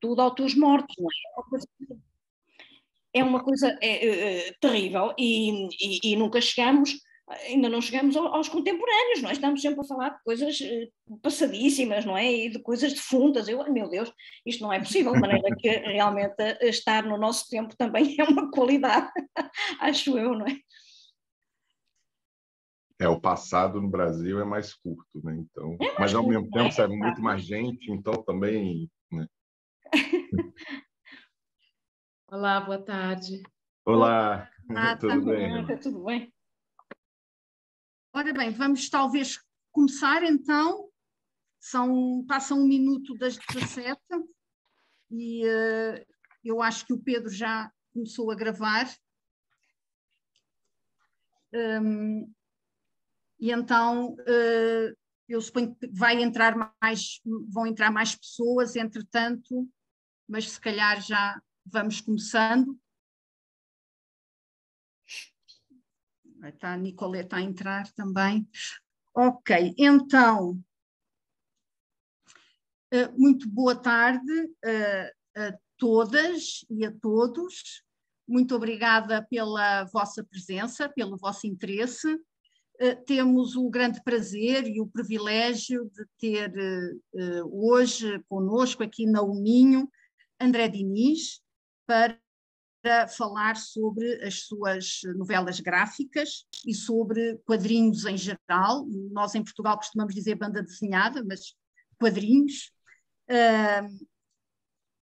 sobretudo autores mortos, não é uma coisa terrível e nunca chegamos, ainda não chegamos aos contemporâneos, não é? Estamos sempre a falar de coisas passadíssimas, não é? E de coisas defuntas. Meu Deus, isto não é possível, de maneira que realmente estar no nosso tempo também é uma qualidade, acho eu, não é? O passado no Brasil é mais curto, né? Então, mas ao curto, mesmo tempo é muito mais gente, então também, né? Olá, boa tarde. Olá, Tudo bem? Está tudo bem. Ora bem, vamos talvez começar então. Passam 1 minuto das 17 e eu acho que o Pedro já começou a gravar. E então eu suponho que vão entrar mais pessoas, entretanto, mas se calhar já vamos começando. A Nicoleta está a entrar também. Ok, então, muito boa tarde a todas e a todos. Muito obrigada pela vossa presença, pelo vosso interesse. Temos o grande prazer e o privilégio de ter hoje conosco aqui na Minho André Diniz para falar sobre as suas novelas gráficas e sobre quadrinhos em geral. Nós em Portugal costumamos dizer banda desenhada, mas quadrinhos.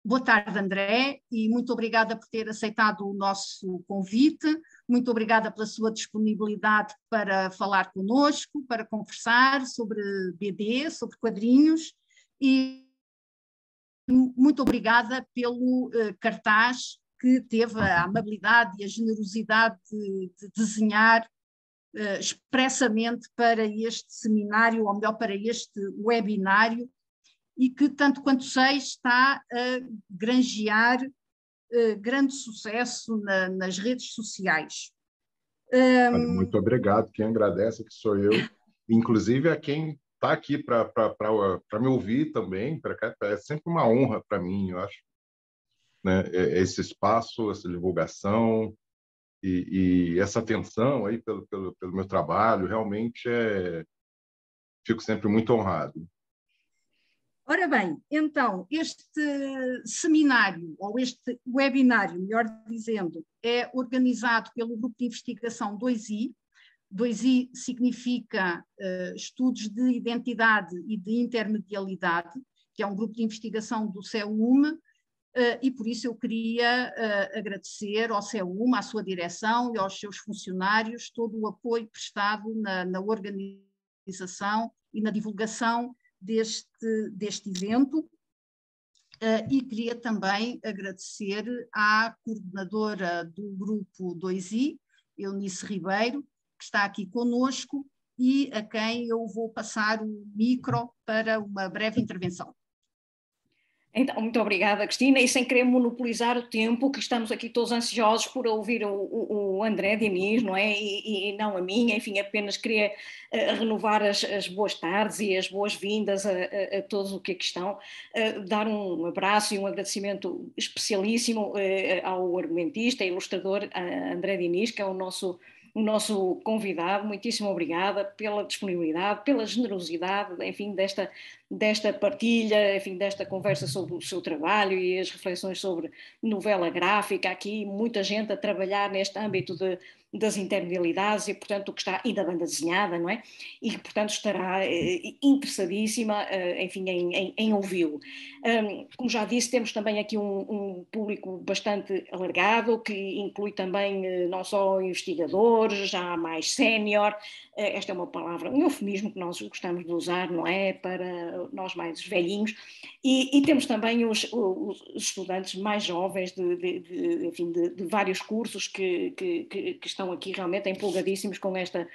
Boa tarde, André, e muito obrigada por ter aceitado o nosso convite, muito obrigada pela sua disponibilidade para falar conosco, para conversar sobre BD, sobre quadrinhos, e muito obrigada pelo cartaz que teve a amabilidade e a generosidade de desenhar expressamente para este seminário, ou melhor, para este webinário, e que, tanto quanto sei, está a granjear grande sucesso nas redes sociais. Muito obrigado. Quem agradece que sou eu, inclusive a quem está aqui para me ouvir também. É sempre uma honra para mim, eu acho, né? Esse espaço, essa divulgação e essa atenção aí pelo meu trabalho, realmente fico sempre muito honrado. Ora bem, então, este seminário, ou este webinário, melhor dizendo, é organizado pelo Grupo de Investigação 2i. 2i significa Estudos de Identidade e de Intermedialidade, que é um grupo de investigação do CEUM, e por isso eu queria agradecer ao CEUM, à sua direção e aos seus funcionários todo o apoio prestado na organização e na divulgação deste evento, e queria também agradecer à coordenadora do grupo 2i, Eunice Ribeiro, que está aqui conosco e a quem eu vou passar o micro para uma breve intervenção. Então, muito obrigada, Cristina, e sem querer monopolizar o tempo, que estamos aqui todos ansiosos por ouvir o André Diniz, não é? E não a minha, enfim, apenas queria renovar as boas tardes e as boas-vindas a todos o que aqui estão, dar um abraço e um agradecimento especialíssimo ao argumentista e ilustrador André Diniz, que é o nosso convidado. Muitíssimo obrigada pela disponibilidade, pela generosidade, enfim, desta partilha, enfim, desta conversa sobre o seu trabalho e as reflexões sobre novela gráfica. Aqui muita gente a trabalhar neste âmbito das intermedialidades e, portanto, que está, e da banda desenhada, não é? E que, portanto, estará interessadíssima, enfim, em ouvi-lo. Como já disse, temos também aqui um público bastante alargado, que inclui também não só investigadores, já mais sénior. Esta é uma palavra, um eufemismo que nós gostamos de usar, não é? Para nós mais velhinhos. E temos também os estudantes mais jovens enfim, de vários cursos que estão aqui realmente empolgadíssimos com esta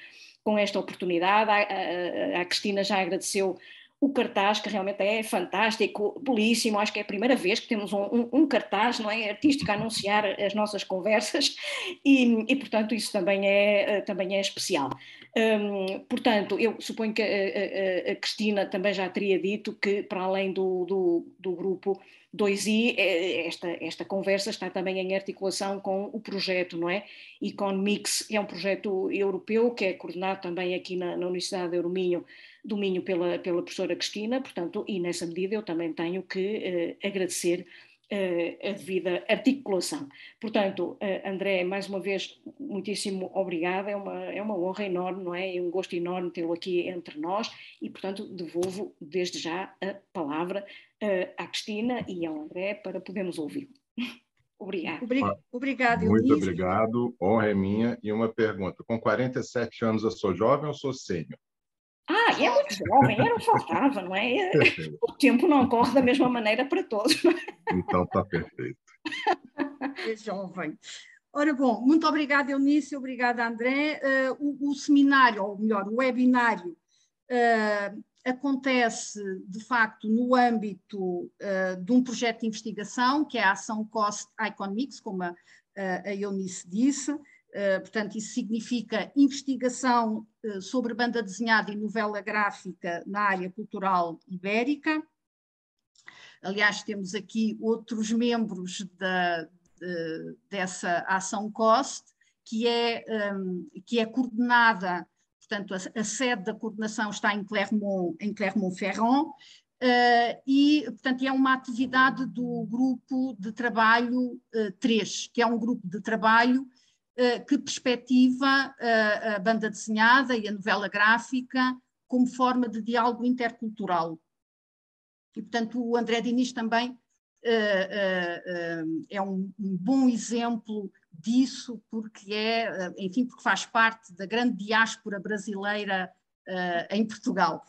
oportunidade. A Cristina já agradeceu o cartaz, que realmente é fantástico, belíssimo. Acho que é a primeira vez que temos um cartaz, não é, artístico a anunciar as nossas conversas e portanto, isso também é especial. Portanto, eu suponho que a Cristina também já teria dito que, para além do grupo 2i, esta conversa está também em articulação com o projeto, não é? Econmix é um projeto europeu que é coordenado também aqui na Universidade do Minho pela professora Cristina, portanto, e nessa medida eu também tenho que agradecer a devida articulação. Portanto, André, mais uma vez, muitíssimo obrigada, é uma honra enorme, não é? É um gosto enorme tê-lo aqui entre nós e, portanto, devolvo desde já a palavra à Cristina e ao André para podermos ouvi-lo. Obrigada. Obrigada, Muito Eunice. obrigado, honra é minha. E uma pergunta, com 47 anos eu sou jovem ou sou sênior? É muito jovem, não faltava, não é? O tempo não corre da mesma maneira para todos. Então está perfeito. É jovem. Ora bom, muito obrigada, Eunice, obrigada, André. O seminário, ou melhor, o webinário, acontece, de facto, no âmbito de um projeto de investigação, que é a ação Cost Econmix, como a Eunice disse. Portanto, isso significa investigação sobre banda desenhada e novela gráfica na área cultural ibérica. Aliás, temos aqui outros membros dessa ação COST, que é coordenada, portanto, a sede da coordenação está em Clermont-Ferrand, e, portanto, é uma atividade do grupo de trabalho 3, que é um grupo de trabalho que perspectiva a banda desenhada e a novela gráfica como forma de diálogo intercultural. E, portanto, o André Diniz também é um bom exemplo disso, porque porque faz parte da grande diáspora brasileira em Portugal.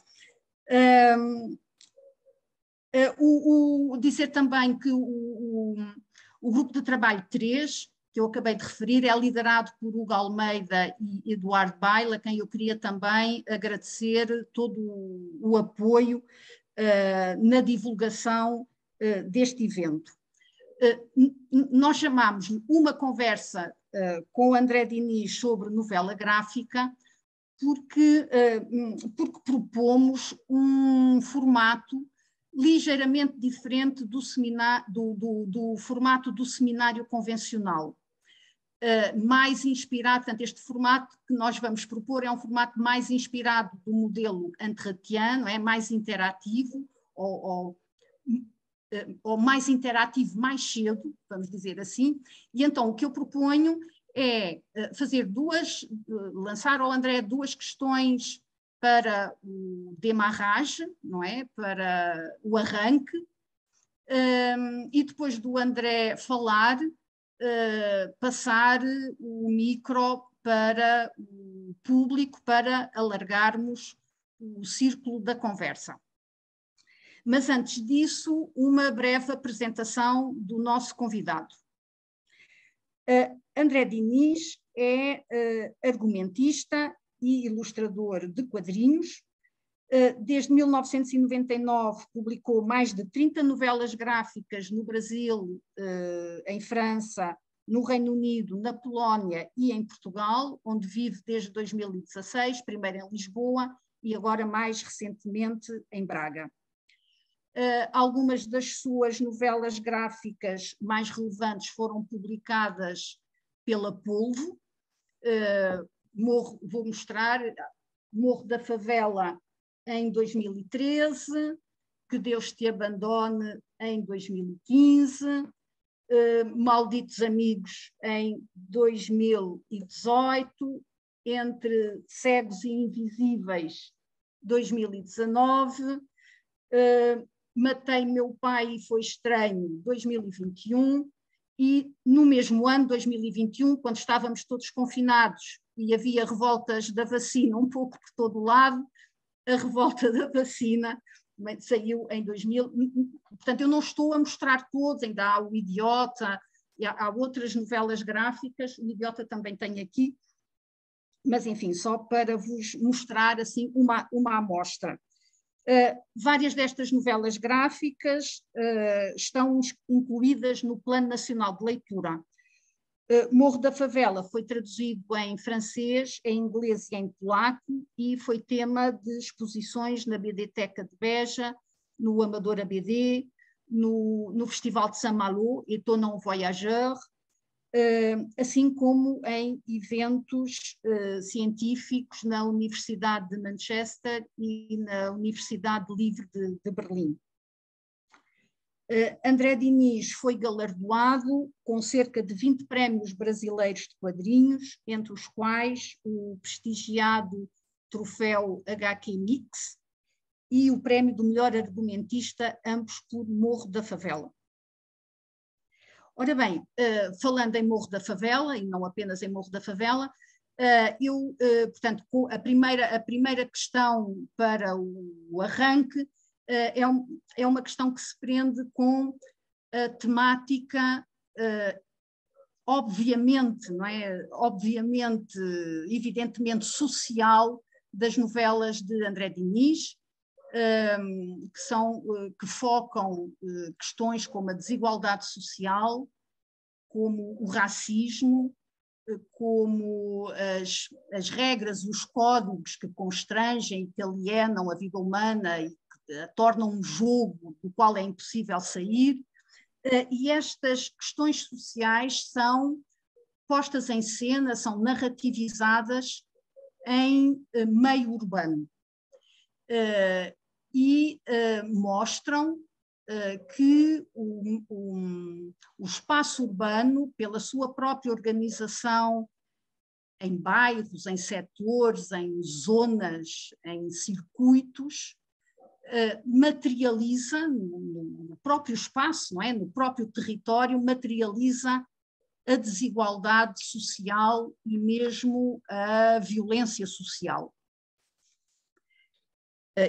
Dizer também que o grupo de trabalho 3, que eu acabei de referir, é liderado por Hugo Almeida e Eduardo Baila, a quem eu queria também agradecer todo o apoio na divulgação deste evento. Nós chamámos uma conversa com o André Diniz sobre novela gráfica porque propomos um formato ligeiramente diferente do formato do seminário convencional. Mais inspirado, portanto, este formato que nós vamos propor é um formato mais inspirado do modelo Anderratiano, é mais interativo, ou mais interativo mais cedo, vamos dizer assim, e então o que eu proponho é lançar ao André duas questões para o démarrage, não é? Para o arranque, e depois do André falar, passar o micro para o público para alargarmos o círculo da conversa. Mas antes disso, uma breve apresentação do nosso convidado. André Diniz é argumentista e ilustrador de quadrinhos. Desde 1999 publicou mais de 30 novelas gráficas no Brasil, em França, no Reino Unido, na Polónia e em Portugal, onde vive desde 2016, primeiro em Lisboa e agora mais recentemente em Braga. Algumas das suas novelas gráficas mais relevantes foram publicadas pela Polvo. Vou mostrar Morro da Favela em 2013, Que Deus Te Abandone em 2015, Malditos Amigos em 2018, Entre Cegos e Invisíveis 2019, Matei Meu Pai e Foi Estranho 2021, e no mesmo ano, 2021, quando estávamos todos confinados e havia revoltas da vacina um pouco por todo o lado, a revolta da vacina saiu em 2000. Portanto, eu não estou a mostrar todos, ainda há o Idiota, há outras novelas gráficas, o Idiota também tem aqui, mas enfim, só para vos mostrar assim uma amostra. Várias destas novelas gráficas estão incluídas no Plano Nacional de Leitura. Morro da Favela foi traduzido em francês, em inglês e em polaco e foi tema de exposições na BD-Teca de Beja, no Amadora BD, no Festival de Saint-Malo, Étonnant Voyageur, assim como em eventos científicos na Universidade de Manchester e na Universidade Livre de Berlim. André Diniz foi galardoado com cerca de 20 prémios brasileiros de quadrinhos, entre os quais o prestigiado troféu HQ Mix e o prémio do melhor argumentista, ambos por Morro da Favela. Ora bem, falando em Morro da Favela, e não apenas em Morro da Favela, portanto, a primeira questão para o arranque é uma questão que se prende com a temática, obviamente, não é? Obviamente, evidentemente social das novelas de André Diniz, que focam questões como a desigualdade social, como o racismo, como as regras e os códigos que constrangem e que alienam a vida humana e que tornam um jogo do qual é impossível sair. E estas questões sociais são postas em cena, são narrativizadas em meio urbano. E mostram que o espaço urbano, pela sua própria organização em bairros, em setores, em zonas, em circuitos, materializa no próprio espaço, não é? No próprio território, materializa a desigualdade social e mesmo a violência social.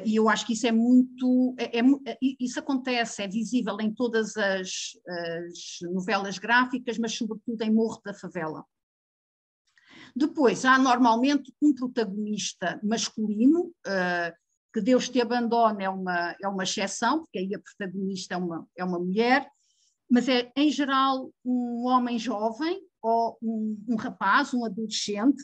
E eu acho que isso é muito... isso acontece, é visível em todas as novelas gráficas, mas sobretudo em Morro da Favela. Depois, há normalmente um protagonista masculino, que Deus te abandona é uma exceção, porque aí a protagonista é uma mulher, mas é, em geral, um homem jovem ou um rapaz, um adolescente,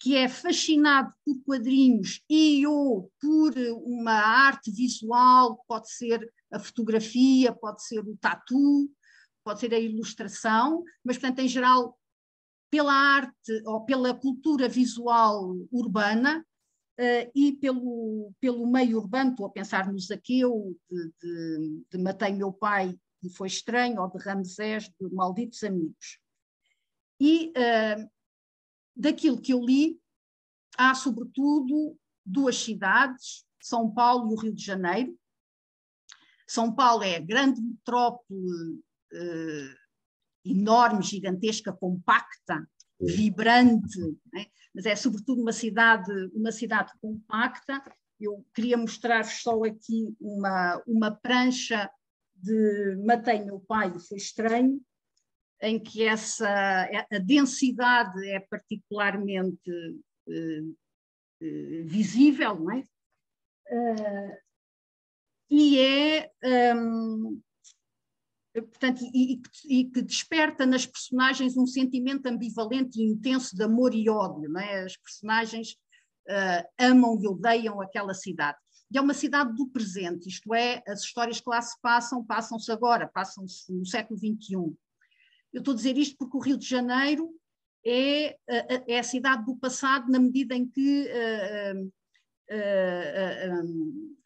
que é fascinado por quadrinhos ou por uma arte visual, pode ser a fotografia, pode ser o tatu, pode ser a ilustração, mas, portanto, em geral, pela arte ou pela cultura visual urbana e pelo meio urbano, estou a pensar no Zaqueu, de Matei Meu Pai e Foi Estranho, ou de Ramsés, de Malditos Amigos. E daquilo que eu li, há sobretudo duas cidades, São Paulo e o Rio de Janeiro. São Paulo é a grande metrópole, enorme, gigantesca, compacta, vibrante, né? Mas é sobretudo uma cidade compacta. Eu queria mostrar-vos só aqui uma prancha de Matei Meu Pai e Foi Estranho, em que a densidade é particularmente visível, não é? Portanto, e que desperta nas personagens um sentimento ambivalente e intenso de amor e ódio, não é? As personagens amam e odeiam aquela cidade. E é uma cidade do presente, isto é, as histórias que lá se passam-se agora, passam-se no século XXI. Eu estou a dizer isto porque o Rio de Janeiro é a cidade do passado, na medida em que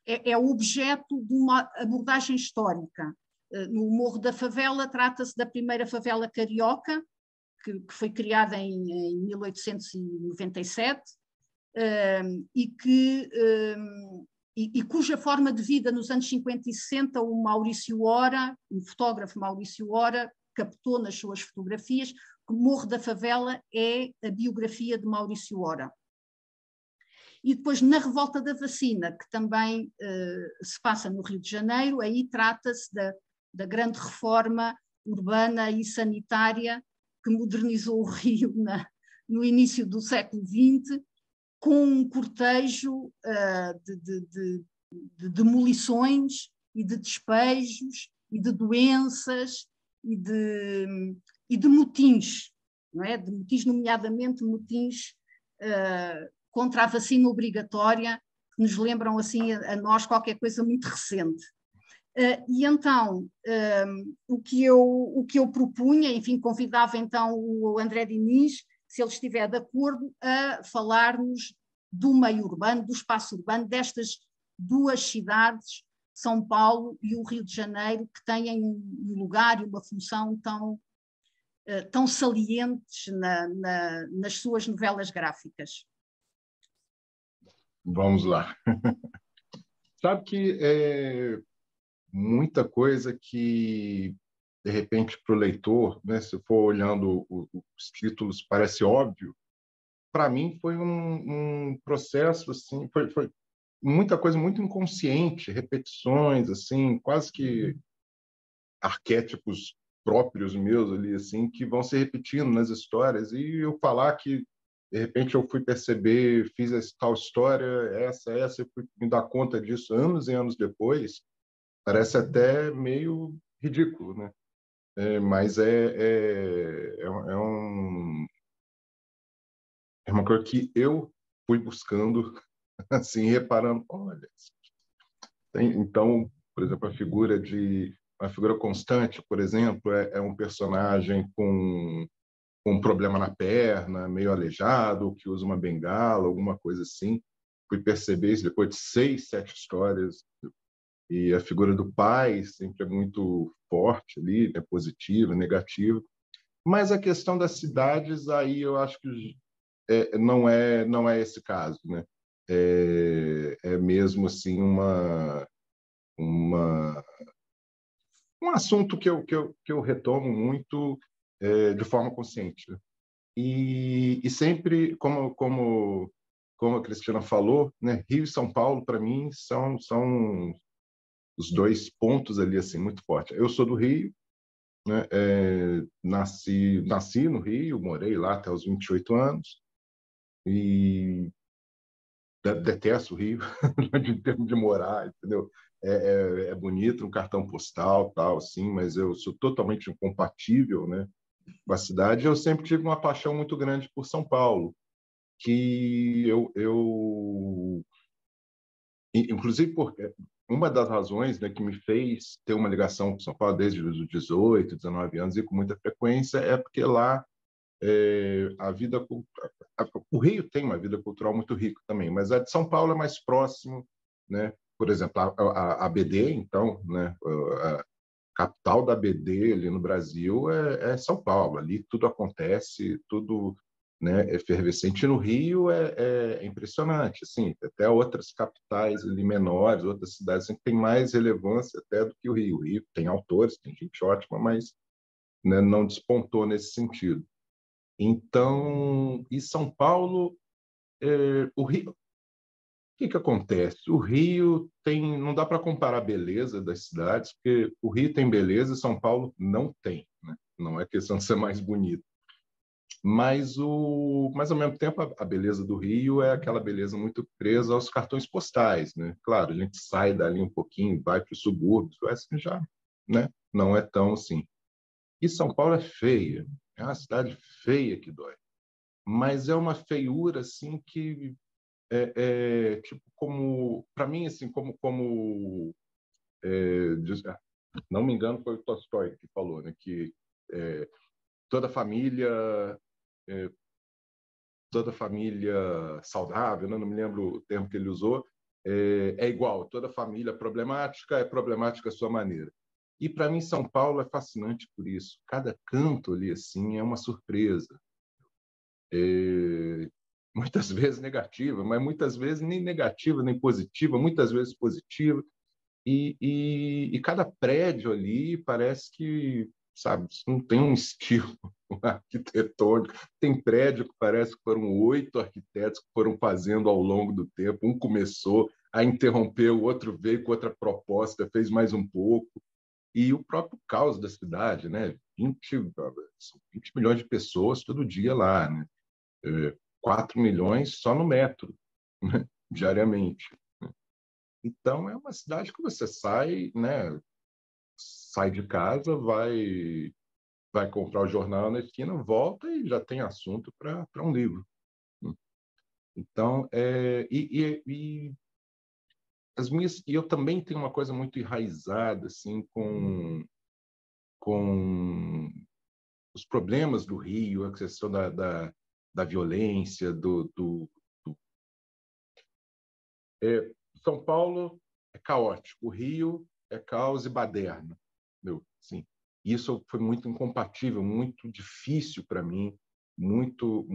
é objeto de uma abordagem histórica. No Morro da Favela trata-se da primeira favela carioca, que foi criada em 1897, e cuja forma de vida nos anos 50 e 60 o Maurício Ora, o fotógrafo Maurício Ora, captou nas suas fotografias, que o Morro da Favela é a biografia de Maurício Ora. E depois, na Revolta da Vacina, que também se passa no Rio de Janeiro, aí trata-se da grande reforma urbana e sanitária que modernizou o Rio no início do século XX, com um cortejo demolições e de despejos e de doenças e de motins, não é? De motins, nomeadamente motins contra a vacina obrigatória, que nos lembram assim a nós qualquer coisa muito recente. E então, o que eu propunha, enfim, convidava então o André Diniz, se ele estiver de acordo, a falar-nos do meio urbano, do espaço urbano, destas duas cidades, São Paulo e o Rio de Janeiro, que têm um lugar e uma função tão salientes nas suas novelas gráficas. Vamos lá. Sabe que muita coisa que, de repente, para o leitor, né, se for olhando os títulos, parece óbvio. Para mim foi um processo, assim, foi muita coisa muito inconsciente, repetições, assim, quase que arquétipos próprios meus ali, assim, que vão se repetindo nas histórias. E eu falar que, de repente, eu fui perceber, fiz essa tal história, essa, eu fui me dar conta disso anos e anos depois, parece até meio ridículo, né? Mas é uma coisa que eu fui buscando, assim, reparando, olha, então, por exemplo, uma figura constante, por exemplo, é um personagem com um problema na perna, meio aleijado, que usa uma bengala, alguma coisa assim. Fui perceber isso depois de 6, 7 histórias. E a figura do pai sempre é muito forte ali, é positiva, negativa. Mas a questão das cidades, aí eu acho que não é esse caso, né? É mesmo assim um assunto que eu retomo muito de forma consciente, né? E sempre, como a Cristina falou, né, Rio e São Paulo, para mim, são os dois pontos ali assim muito fortes. Eu sou do Rio, né? Nasci no Rio, morei lá até os 28 anos e detesto o Rio em termos de morar, entendeu? É bonito um cartão postal, tal, assim, mas eu sou totalmente incompatível, né, com a cidade. Eu sempre tive uma paixão muito grande por São Paulo, que inclusive porque uma das razões, né, que me fez ter uma ligação com São Paulo desde os 18, 19 anos e com muita frequência é porque lá a vida o Rio tem uma vida cultural muito rica também, mas a de São Paulo é mais próximo, né? Por exemplo, a BD, então, né? A capital da BD ali no Brasil é São Paulo. Ali tudo acontece, tudo, né, é efervescente. No Rio é impressionante, assim, até outras capitais ali menores, outras cidades assim, que têm mais relevância até do que o Rio. O Rio tem autores, tem gente ótima, mas, né, não despontou nesse sentido. Então, e São Paulo, o Rio, o que acontece? O Rio tem, não dá para comparar a beleza das cidades, porque o Rio tem beleza e São Paulo não tem, né? Não é questão de ser mais bonito. Mas ao mesmo tempo a beleza do Rio é aquela beleza muito presa aos cartões postais, né? Claro, a gente sai dali um pouquinho, vai para os subúrbios, assim já, né? Não é tão assim. E São Paulo é feia, é uma cidade feia que dói. Mas é uma feiura assim que tipo como para mim assim não me engano foi o Tolstói que falou, né, que toda família é, toda família saudável, né, não me lembro o termo que ele usou, é igual, toda família é problemática à sua maneira. E para mim São Paulo é fascinante por isso, cada canto ali assim é uma surpresa. Muitas vezes negativa, mas muitas vezes nem negativa, nem positiva, muitas vezes positiva. E cada prédio ali parece que, sabe, não tem um estilo arquitetônico. Tem prédio que parece que foram 8 arquitetos que foram fazendo ao longo do tempo. Um começou, a interrompeu, o outro veio com outra proposta, fez mais um pouco. E o próprio caos da cidade, né? 20 milhões de pessoas todo dia lá, né? 4 milhões só no metro, né? Diariamente. Então, é uma cidade que você sai, né? Sai de casa, vai comprar o jornal na esquina, volta e já tem assunto para um livro. Então, e eu também tenho uma coisa muito enraizada assim com os problemas do Rio, a questão da violência, São Paulo é caótico, o Rio é caos e baderna, meu, sim. Isso foi muito incompatível, muito difícil para mim, muito.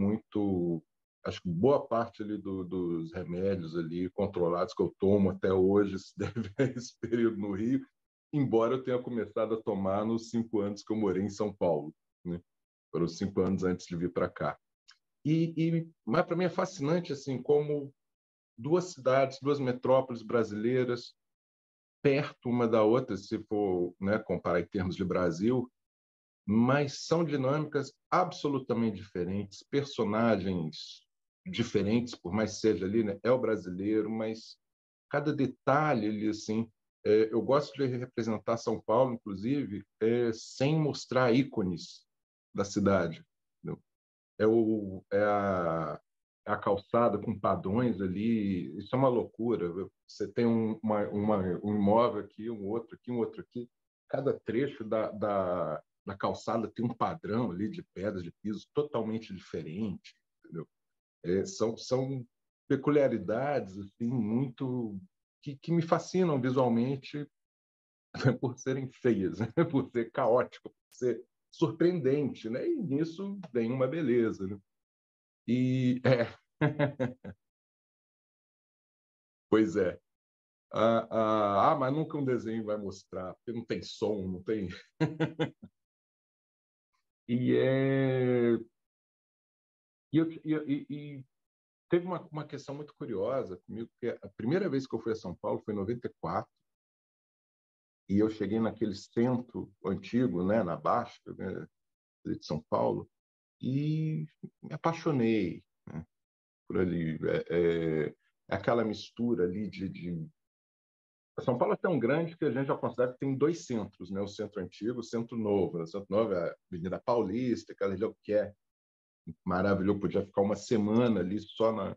Acho que boa parte ali dos remédios ali controlados que eu tomo até hoje se deve a esse período no Rio, embora eu tenha começado a tomar nos 5 anos que eu morei em São Paulo, né? Foram 5 anos antes de vir para cá. Mas para mim é fascinante assim como duas cidades, duas metrópoles brasileiras, perto uma da outra, se for, né, comparar em termos de Brasil, mas são dinâmicas absolutamente diferentes, personagens diferentes, por mais que seja ali, né, é o brasileiro, mas cada detalhe ali, assim, eu gosto de representar São Paulo, inclusive, sem mostrar ícones da cidade. Entendeu? É a calçada com padrões ali, isso é uma loucura. Você tem um imóvel aqui, um outro aqui, um outro aqui. Cada trecho da calçada tem um padrão ali de pedras, de piso totalmente diferente. Entendeu? São peculiaridades assim, muito que me fascinam visualmente por serem feias, né? Por ser caótico, por ser surpreendente. Né? E nisso vem uma beleza. Né? E pois é. Mas nunca um desenho vai mostrar, porque não tem som, não tem. E, é... e teve uma questão muito curiosa comigo, porque a primeira vez que eu fui a São Paulo foi em 94, e eu cheguei naquele centro antigo, né, na Baixa, né, de São Paulo, e me apaixonei, né, por ali. É aquela mistura ali de São Paulo é tão grande que a gente já considera que tem dois centros, né? O centro antigo e o centro novo. O centro novo é a Avenida Paulista, aquela região que é maravilhoso, podia ficar uma semana ali só na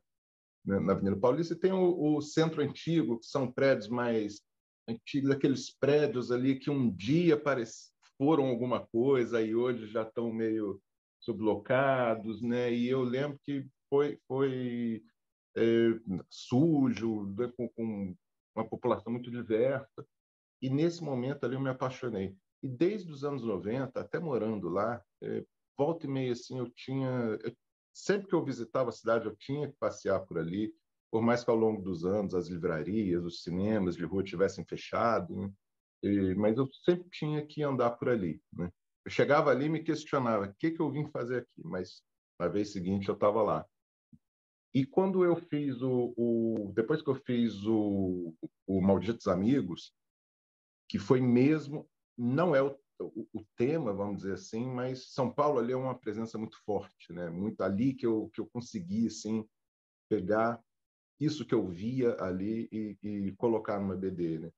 Avenida Paulista. E tem o centro antigo, que são prédios mais antigos, aqueles prédios ali que um dia foram alguma coisa e hoje já estão meio sublocados, né? E eu lembro que foi sujo, né? Com uma população muito diversa. E nesse momento ali eu me apaixonei. E desde os anos 90, até morando lá, volta e meia assim, sempre que eu visitava a cidade, eu tinha que passear por ali, por mais que ao longo dos anos as livrarias, os cinemas de rua tivessem fechado, né? Mas eu sempre tinha que andar por ali, né? Eu chegava ali e me questionava, o que eu vim fazer aqui? Mas na vez seguinte eu estava lá. E quando eu fiz depois que eu fiz o Malditos Amigos, que foi mesmo, não é o tema, vamos dizer assim, mas São Paulo ali é uma presença muito forte, né? Muito ali que eu consegui assim pegar isso que eu via ali e colocar numa BD, né?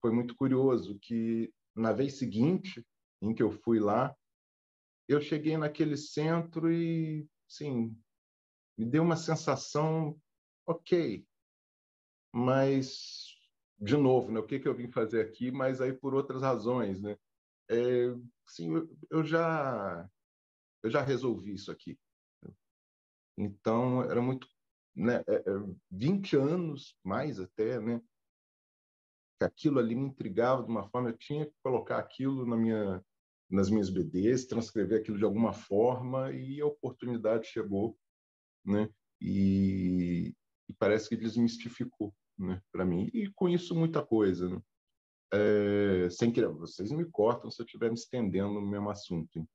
Foi muito curioso que na vez seguinte em que eu fui lá, eu cheguei naquele centro e, sim, me deu uma sensação, ok, mas de novo, né? O que eu vim fazer aqui? Mas aí por outras razões, né? Sim, eu já resolvi isso aqui. Então, era muito, né, 20 anos, mais até, né, que aquilo ali me intrigava de uma forma, eu tinha que colocar aquilo nas minhas BDs, transcrever aquilo de alguma forma, e a oportunidade chegou, né, e parece que desmistificou, né, para mim. E com isso, muita coisa, né? Sem querer, vocês me cortam se eu estiver me estendendo no mesmo assunto, hein?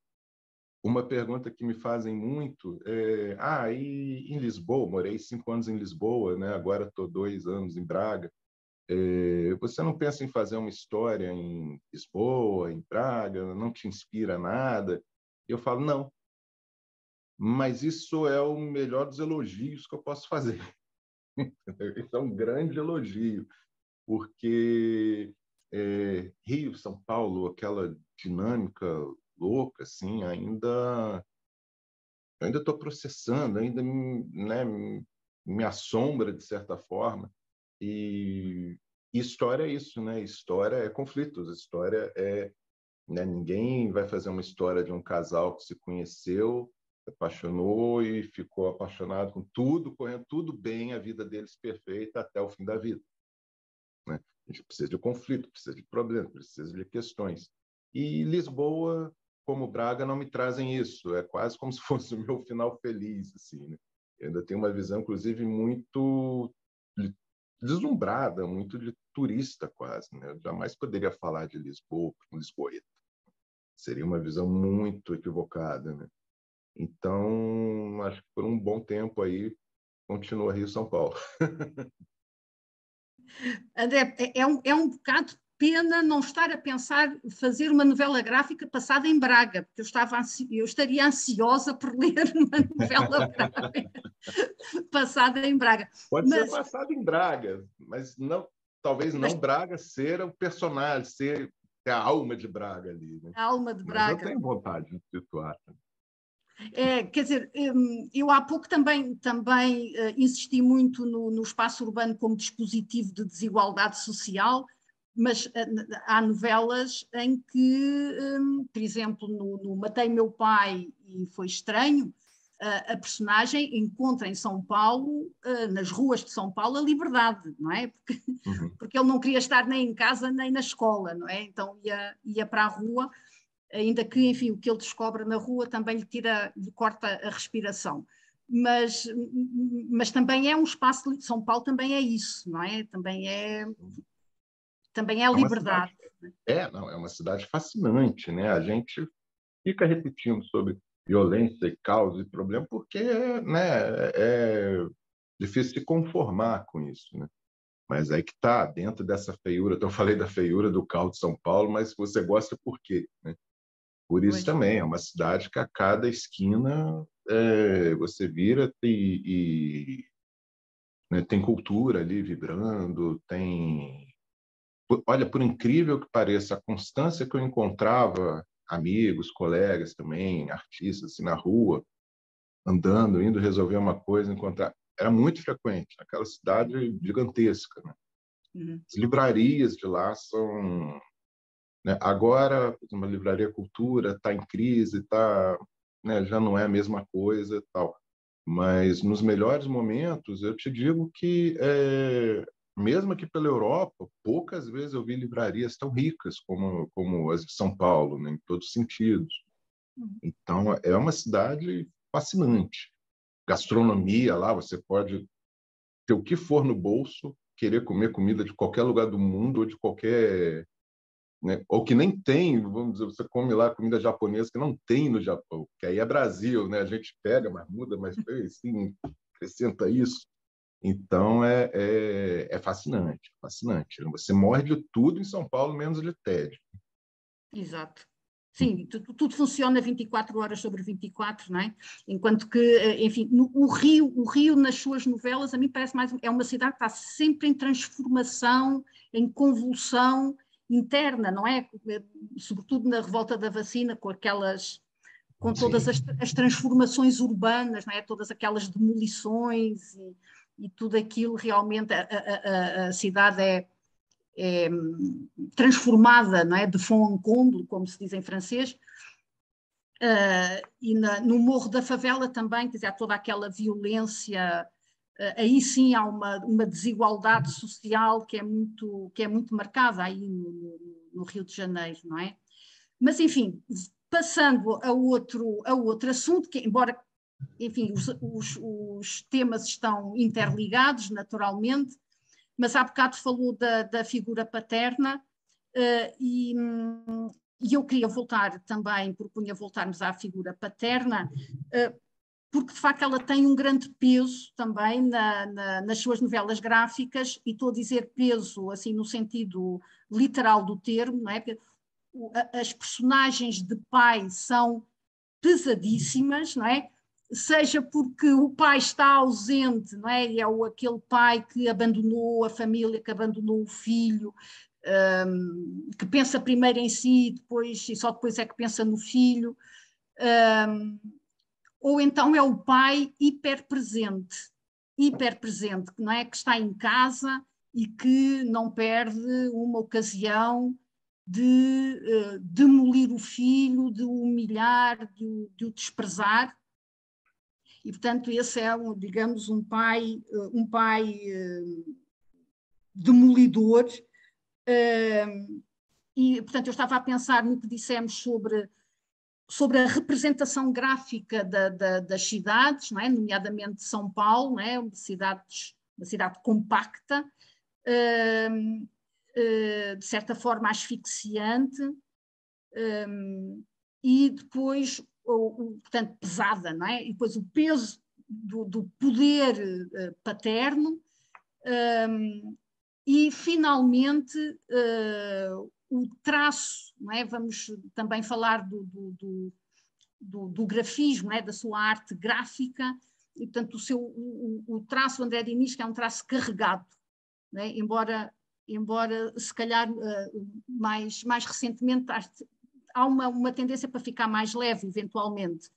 Uma pergunta que me fazem muito e em Lisboa, morei 5 anos em Lisboa, né? Agora estou 2 anos em Braga. Você não pensa em fazer uma história em Lisboa, em Braga? Não te inspira nada? Eu falo, não, mas isso é o melhor dos elogios que eu posso fazer. Isso é um grande elogio. porque Rio, São Paulo, aquela dinâmica louca, assim, eu ainda estou processando, ainda, né, me assombra de certa forma. E história é isso, né? História é conflitos, história é, né, ninguém vai fazer uma história de um casal que se conheceu, se apaixonou e ficou apaixonado com tudo, correndo tudo bem, a vida deles perfeita até o fim da vida, né? A gente precisa de conflito, precisa de problemas, precisa de questões. E Lisboa, como Braga, não me trazem isso. É quase como se fosse o meu final feliz, assim, né? Eu ainda tenho uma visão, inclusive, muito deslumbrada, muito de turista quase, né? Eu jamais poderia falar de Lisboa como lisboeta. Seria uma visão muito equivocada, né? Então, acho que por um bom tempo aí continua Rio-São Paulo. André, é um bocado pena não estar a pensar fazer uma novela gráfica passada em Braga, porque eu estaria ansiosa por ler uma novela gráfica passada em Braga. Pode ser passado em Braga, mas não, talvez não Braga ser o personagem, ser a alma de Braga ali, né? A alma de Braga. Mas eu Braga. tenho vontade de situar. Quer dizer, eu há pouco também insisti muito no espaço urbano como dispositivo de desigualdade social, mas há novelas em que, por exemplo, no Matei Meu Pai e Foi Estranho, a personagem encontra em São Paulo, nas ruas de São Paulo, a liberdade, não é? Porque ele não queria estar nem em casa nem na escola, não é? Então ia para a rua, ainda que, enfim, o que ele descobre na rua também lhe corta a respiração. Mas também é um espaço, São Paulo também é isso, não é? Também é a liberdade. Não, é uma cidade fascinante, né? A gente fica repetindo sobre violência e caos e problema porque, né, é difícil se conformar com isso, né? Mas aí que está, dentro dessa feiura, então eu falei da feiura do caos de São Paulo, mas você gosta por quê, né? Por isso também, é uma cidade que a cada esquina você vira né, tem cultura ali vibrando, tem... Olha, por incrível que pareça, a constância que eu encontrava amigos, colegas também, artistas, assim, na rua, andando, indo resolver uma coisa, encontrar... Era muito frequente, aquela cidade gigantesca, né? As livrarias de lá são... Né? Agora, uma livraria Cultura está em crise, né, já não é a mesma coisa, tal. Mas nos melhores momentos, eu te digo que, mesmo aqui pela Europa, poucas vezes eu vi livrarias tão ricas como as de São Paulo, né, em todos os sentidos. Então, é uma cidade fascinante. Gastronomia lá, você pode ter o que for no bolso, querer comer comida de qualquer lugar do mundo ou de qualquer... Né? Ou que nem tem, vamos dizer, você come lá comida japonesa que não tem no Japão, que aí é Brasil, né? A gente pega, mas muda, mas assim, acrescenta isso. Então é fascinante, fascinante. Você morre de tudo em São Paulo, menos de tédio. Exato. Sim, tudo funciona 24 horas sobre 24, não é? Enquanto que, enfim, o Rio nas suas novelas, a mim parece mais, é uma cidade que está sempre em transformação, em convulsão interna, não é? Sobretudo na revolta da vacina, com todas as transformações urbanas, não é? Todas aquelas demolições e tudo aquilo, realmente a cidade é transformada, não é? De fond en comble, como se diz em francês. E no Morro da Favela também, quer dizer, há toda aquela violência, aí sim há uma desigualdade social que é muito marcada aí no Rio de Janeiro, não é? Mas, enfim, passando a outro assunto, que embora, enfim, os temas estão interligados, naturalmente, mas há bocado falou da figura paterna, e eu queria voltar também, propunha voltarmos à figura paterna, porque de facto ela tem um grande peso também nas suas novelas gráficas, e estou a dizer peso assim no sentido literal do termo, não é? Porque as personagens de pai são pesadíssimas, não é? seja porque o pai está ausente, não é? E é aquele pai que abandonou a família, que abandonou o filho, que pensa primeiro em si, e só depois é que pensa no filho. Ou então é o pai hiperpresente, que não é, que está em casa e que não perde uma ocasião de demolir o filho, de o humilhar, de o desprezar. E, portanto, esse é, digamos, um pai demolidor. E, portanto, eu estava a pensar no que dissemos sobre a representação gráfica das cidades, não é? Nomeadamente São Paulo, não é? Uma cidade compacta, de certa forma asfixiante, e depois, portanto, pesada, não é? E depois o peso do poder paterno, e finalmente o traço, não é? Vamos também falar do grafismo, não é? Da sua arte gráfica, e portanto o traço do André Diniz, que é um traço carregado, não é? embora se calhar mais recentemente há uma tendência para ficar mais leve eventualmente,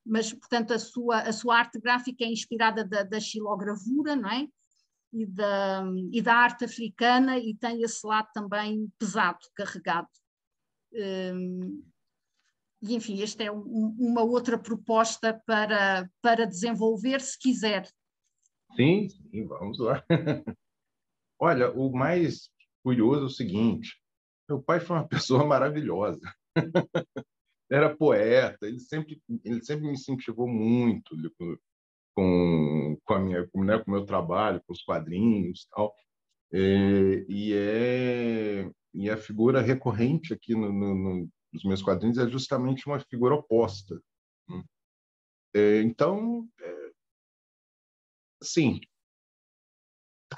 mas portanto a sua arte gráfica é inspirada da xilogravura, não é? E da arte africana, e tem esse lado também pesado, carregado. E, enfim, esta é uma outra proposta para desenvolver, se quiser. Sim, vamos lá. Olha, o mais curioso é o seguinte: meu pai foi uma pessoa maravilhosa. Era poeta, ele sempre me incentivou muito com a minha, né, com o meu trabalho, com os quadrinhos e tal. E a figura recorrente aqui nos meus quadrinhos é justamente uma figura oposta. Né? Então, assim,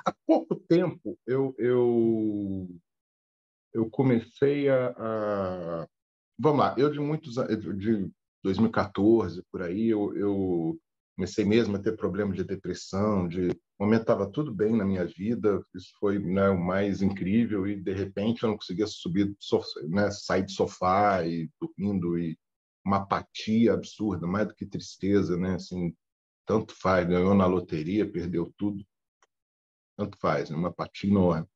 há pouco tempo eu comecei vamos lá, eu de 2014 por aí, eu comecei mesmo a ter problemas de depressão, no momento estava tudo bem na minha vida, isso foi, né, o mais incrível, e de repente eu não conseguia subir, né, sair do sofá e dormindo, e uma apatia absurda, mais do que tristeza, né, assim, tanto faz, ganhou na loteria, perdeu tudo, tanto faz, né, uma apatia enorme.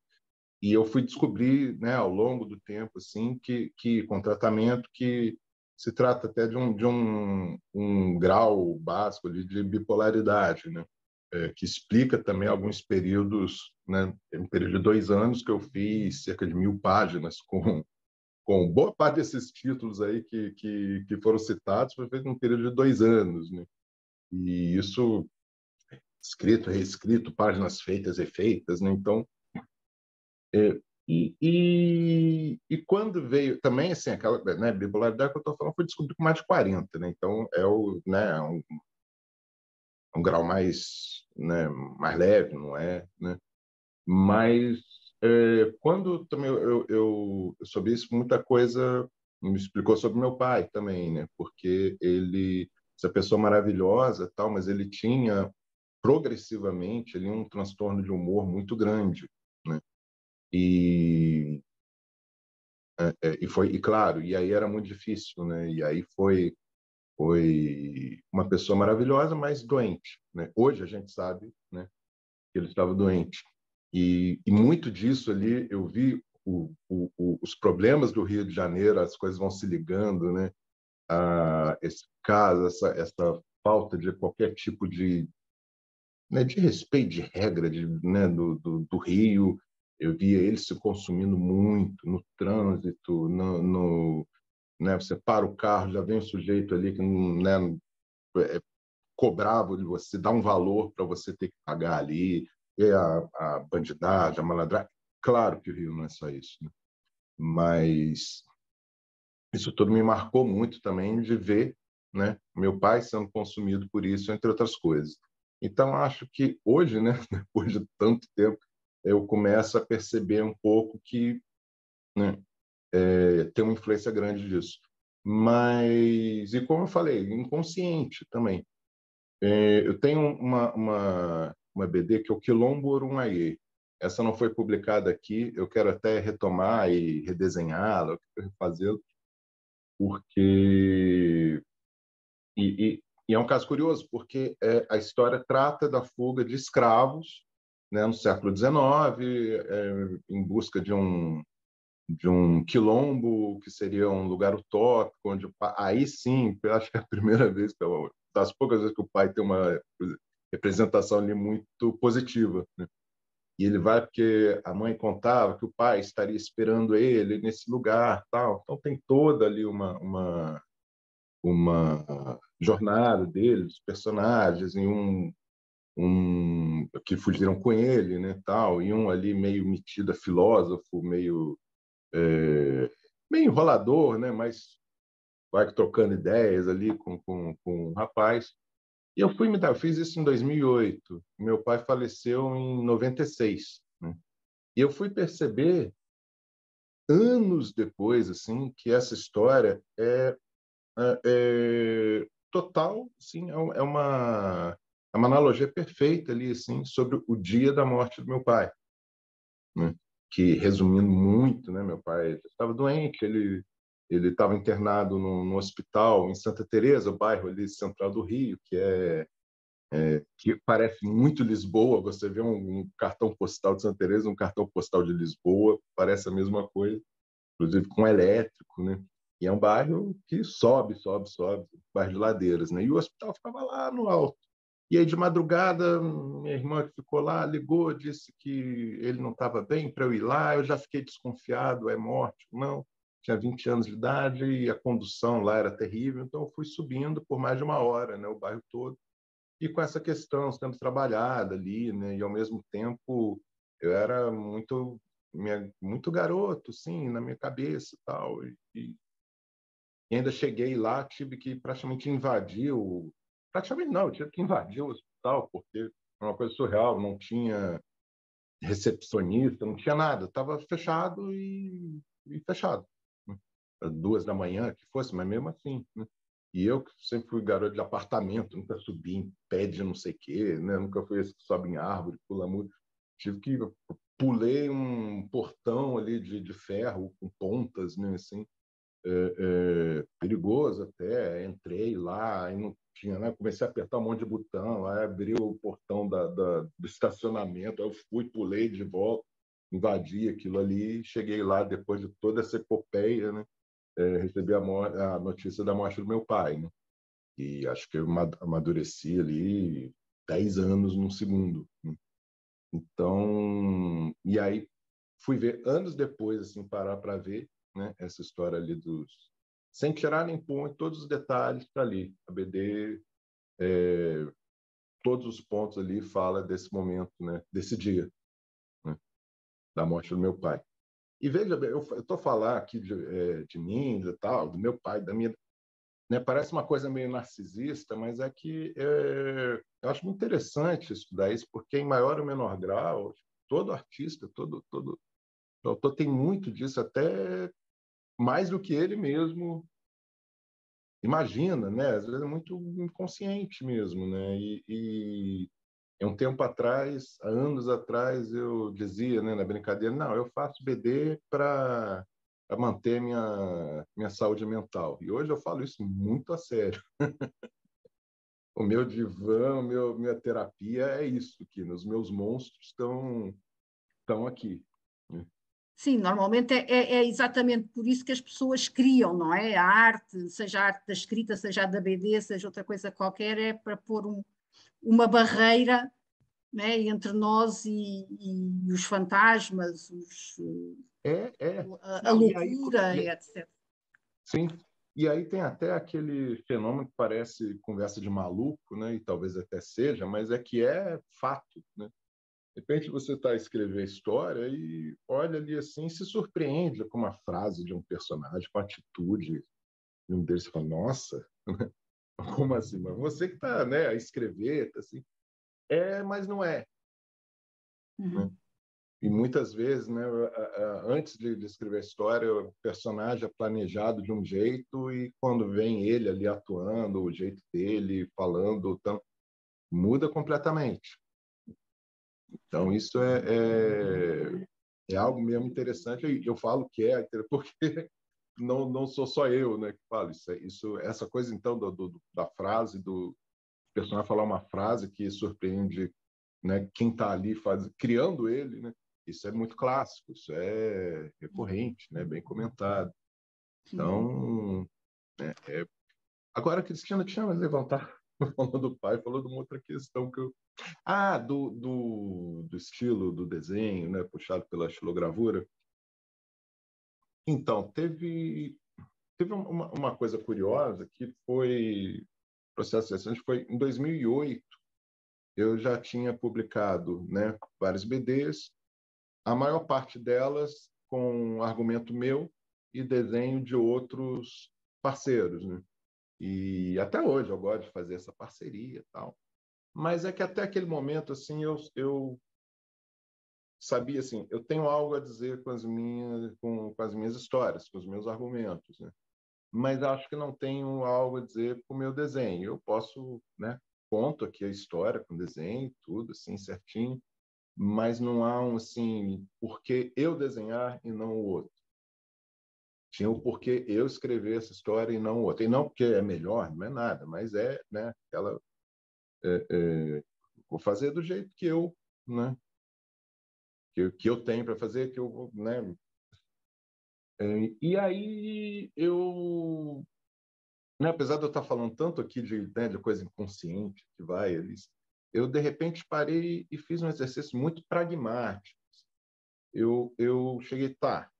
E eu fui descobrir, né, ao longo do tempo, assim, que com tratamento, que se trata até de um grau básico de bipolaridade, né? Que explica também alguns períodos, né? Um período de 2 anos que eu fiz cerca de 1.000 páginas com boa parte desses títulos aí que foram citados, foi feito num período de 2 anos, né? E isso escrito, reescrito, páginas feitas e refeitas, né? Então, e quando veio também, assim, aquela, né, bipolaridade que eu estou falando, foi descobrir com mais de 40, né? Então né, um grau mais, né, mais leve, não é, né? Mas quando também eu soube isso, muita coisa me explicou sobre meu pai também, né? Porque essa pessoa maravilhosa, tal, mas ele tinha progressivamente um transtorno de humor muito grande, né? E e claro, e aí era muito difícil, né? E aí foi uma pessoa maravilhosa, mas doente, né? Hoje a gente sabe, né, que ele estava doente. E muito disso ali eu vi os problemas do Rio de Janeiro, as coisas vão se ligando, né? Esse caso, essa falta de qualquer tipo né, de respeito, de regra, né, do Rio. Eu via ele se consumindo muito no trânsito, né, você para o carro, já vem um sujeito ali que, né, cobrava de você, dá um valor para você ter que pagar ali, e a bandidagem, a malandragem. Claro que o Rio não é só isso, né? Mas isso tudo me marcou muito também de ver, né, meu pai sendo consumido por isso, entre outras coisas. Então, acho que hoje, né, depois de tanto tempo, eu começo a perceber um pouco que, né, tem uma influência grande disso. Mas, e como eu falei, inconsciente também. Eu tenho uma BD que é o Quilombo Orunhayê. Essa não foi publicada aqui, eu quero até retomar e redesenhá-la, refazê-la, porque... E é um caso curioso, porque a história trata da fuga de escravos, né, no século XIX, em busca de um quilombo, que seria um lugar utópico, onde aí sim, eu acho que é a primeira vez, das poucas vezes que o pai tem uma representação ali muito positiva, né? E ele vai porque a mãe contava que o pai estaria esperando ele nesse lugar, tal. Então tem toda ali uma jornada dele, dos personagens, e que fugiram com ele, né, tal, e um ali meio metido a filósofo, meio enrolador, né, mas vai trocando ideias ali com um rapaz. E eu fiz isso em 2008. Meu pai faleceu em 96, né? E eu fui perceber anos depois, assim, que essa história total, assim, é uma analogia perfeita ali, assim, sobre o dia da morte do meu pai, né? Que, resumindo muito, né, meu pai estava doente, ele estava internado no hospital em Santa Teresa, o bairro ali central do Rio, que parece muito Lisboa. Você vê um cartão postal de Santa Teresa, um cartão postal de Lisboa, parece a mesma coisa, inclusive com elétrico, né? E é um bairro que sobe, sobe, sobe, bairro de ladeiras, né? E o hospital ficava lá no alto. E aí, de madrugada, minha irmã que ficou lá ligou, disse que ele não estava bem para eu ir lá. Eu já fiquei desconfiado, é morte? Não. Tinha 20 anos de idade e a condução lá era terrível, então eu fui subindo por mais de uma hora, né, o bairro todo, e com essa questão sendo trabalhada ali, né, e ao mesmo tempo eu era muito garoto, sim, na minha cabeça e tal, e ainda cheguei lá, tive que praticamente invadir praticamente não, eu tive que invadir o hospital, porque era uma coisa surreal, não tinha recepcionista, não tinha nada, estava fechado e fechado, né? Às 2 da manhã, que fosse, mas mesmo assim, né? E eu, que sempre fui garoto de apartamento, nunca subi em pé de não sei o quê, né? Nunca fui esse que sobe em árvore, pula muro. Tive que pulei um portão ali de ferro com pontas, né? Assim, perigoso até. Entrei lá e não tinha, né? Comecei a apertar um monte de botão, aí abriu o portão do estacionamento, aí eu fui, pulei de volta, invadi aquilo ali, cheguei lá depois de toda essa epopeia, né? Recebi a notícia da morte do meu pai, né? E acho que eu amadureci ali 10 anos num segundo, né? Então, e aí fui ver anos depois, assim, parar para ver, né, essa história ali sem tirar nem pôr, todos os detalhes tá ali. A BD, todos os pontos ali fala desse momento, né, desse dia, né, da morte do meu pai. E veja bem, eu estou falando aqui de mim, de tal, do meu pai, da minha, né, parece uma coisa meio narcisista, mas é que eu acho muito interessante estudar isso, porque em maior ou menor grau, todo artista, todo autor tem muito disso, até mais do que ele mesmo imagina, né? Às vezes é muito inconsciente mesmo, né? E um tempo atrás, há anos atrás, eu dizia, né, na brincadeira, não, eu faço BD para manter minha saúde mental. E hoje eu falo isso muito a sério. O meu divã, minha terapia é isso aqui. Os meus monstros estão aqui, né? Sim, normalmente é exatamente por isso que as pessoas criam, não é? A arte, seja a arte da escrita, seja a da BD, seja outra coisa qualquer, é para pôr uma barreira, né, entre nós e os fantasmas, É, é. a Não, e aí, loucura, etc. sim. E aí tem até aquele fenômeno que parece conversa de maluco, né? E talvez até seja, mas é que é fato, né? De repente você está a escrever a história e olha ali assim, se surpreende com uma frase de um personagem, com a atitude de um deles, e fala, nossa, como assim? Mas você que está, né, a escrever, tá assim, mas não é, né? Uhum. E muitas vezes, né, antes de escrever a história, o personagem é planejado de um jeito e quando vem ele ali atuando, o jeito dele, falando, muda completamente. Então, isso é algo mesmo interessante. E eu falo que é, porque não sou só eu, né, que falo. Essa coisa, então, da frase, do personagem falar uma frase que surpreende, né, quem está ali criando ele, né? Isso é muito clássico, isso é recorrente, né, bem comentado. Então, agora, Cristina, tinha levantar, falando do pai, falou de uma outra questão que eu... do estilo do desenho, né, puxado pela estilogravura. Então, teve uma coisa curiosa que foi processo recente, foi em 2008. Eu já tinha publicado, né, várias BDs, a maior parte delas com argumento meu e desenho de outros parceiros, né? E até hoje eu gosto de fazer essa parceria e tal. Mas é que até aquele momento, assim, eu sabia, assim, eu tenho algo a dizer com as minhas histórias, com os meus argumentos, né? Mas acho que não tenho algo a dizer com o meu desenho. Eu posso, né, conto aqui a história com desenho, tudo assim, certinho, mas não há assim, porquê eu desenhar e não o outro. Tinha o porquê eu escrever essa história e não o outro. E não porque é melhor, não é nada, mas né, vou fazer do jeito que eu, né, que eu tenho para fazer, que eu, né. E aí eu, né, apesar de eu estar falando tanto aqui né, de coisa inconsciente que vai, eu de repente parei e fiz um exercício muito pragmático. Eu cheguei, tá,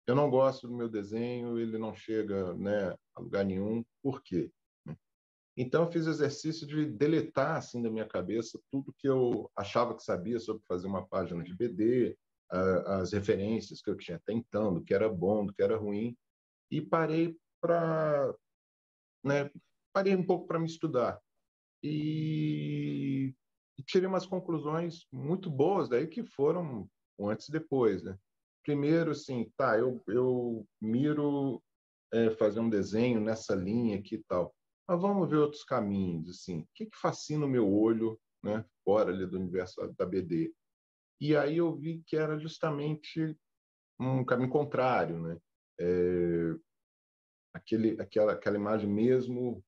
eu não gosto do meu desenho, ele não chega, né, a lugar nenhum, por quê? Então eu fiz o exercício de deletar assim da minha cabeça tudo que eu achava que sabia sobre fazer uma página de BD, as referências que eu tinha até então, do que era bom, do que era ruim, e parei para, né, parei um pouco para me estudar e tirei umas conclusões muito boas daí que foram antes e depois, né? Primeiro, assim, tá, eu miro fazer um desenho nessa linha aqui e tal, mas vamos ver outros caminhos, assim, o que fascina o meu olho, né, fora ali do universo da BD? E aí eu vi que era justamente um caminho contrário, né? É, aquela imagem mesmo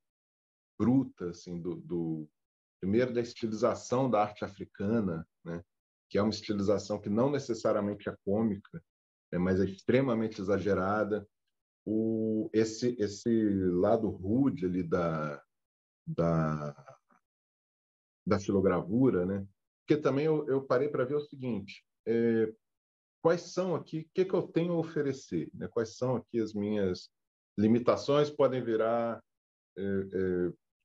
bruta, assim, primeiro da estilização da arte africana, né? Que é uma estilização que não necessariamente é cômica, né? Mas é extremamente exagerada. Esse lado rude ali da, da xilogravura, né? Porque também eu parei para ver o seguinte, quais são aqui, o que eu tenho a oferecer, né? Quais são aqui as minhas limitações, podem virar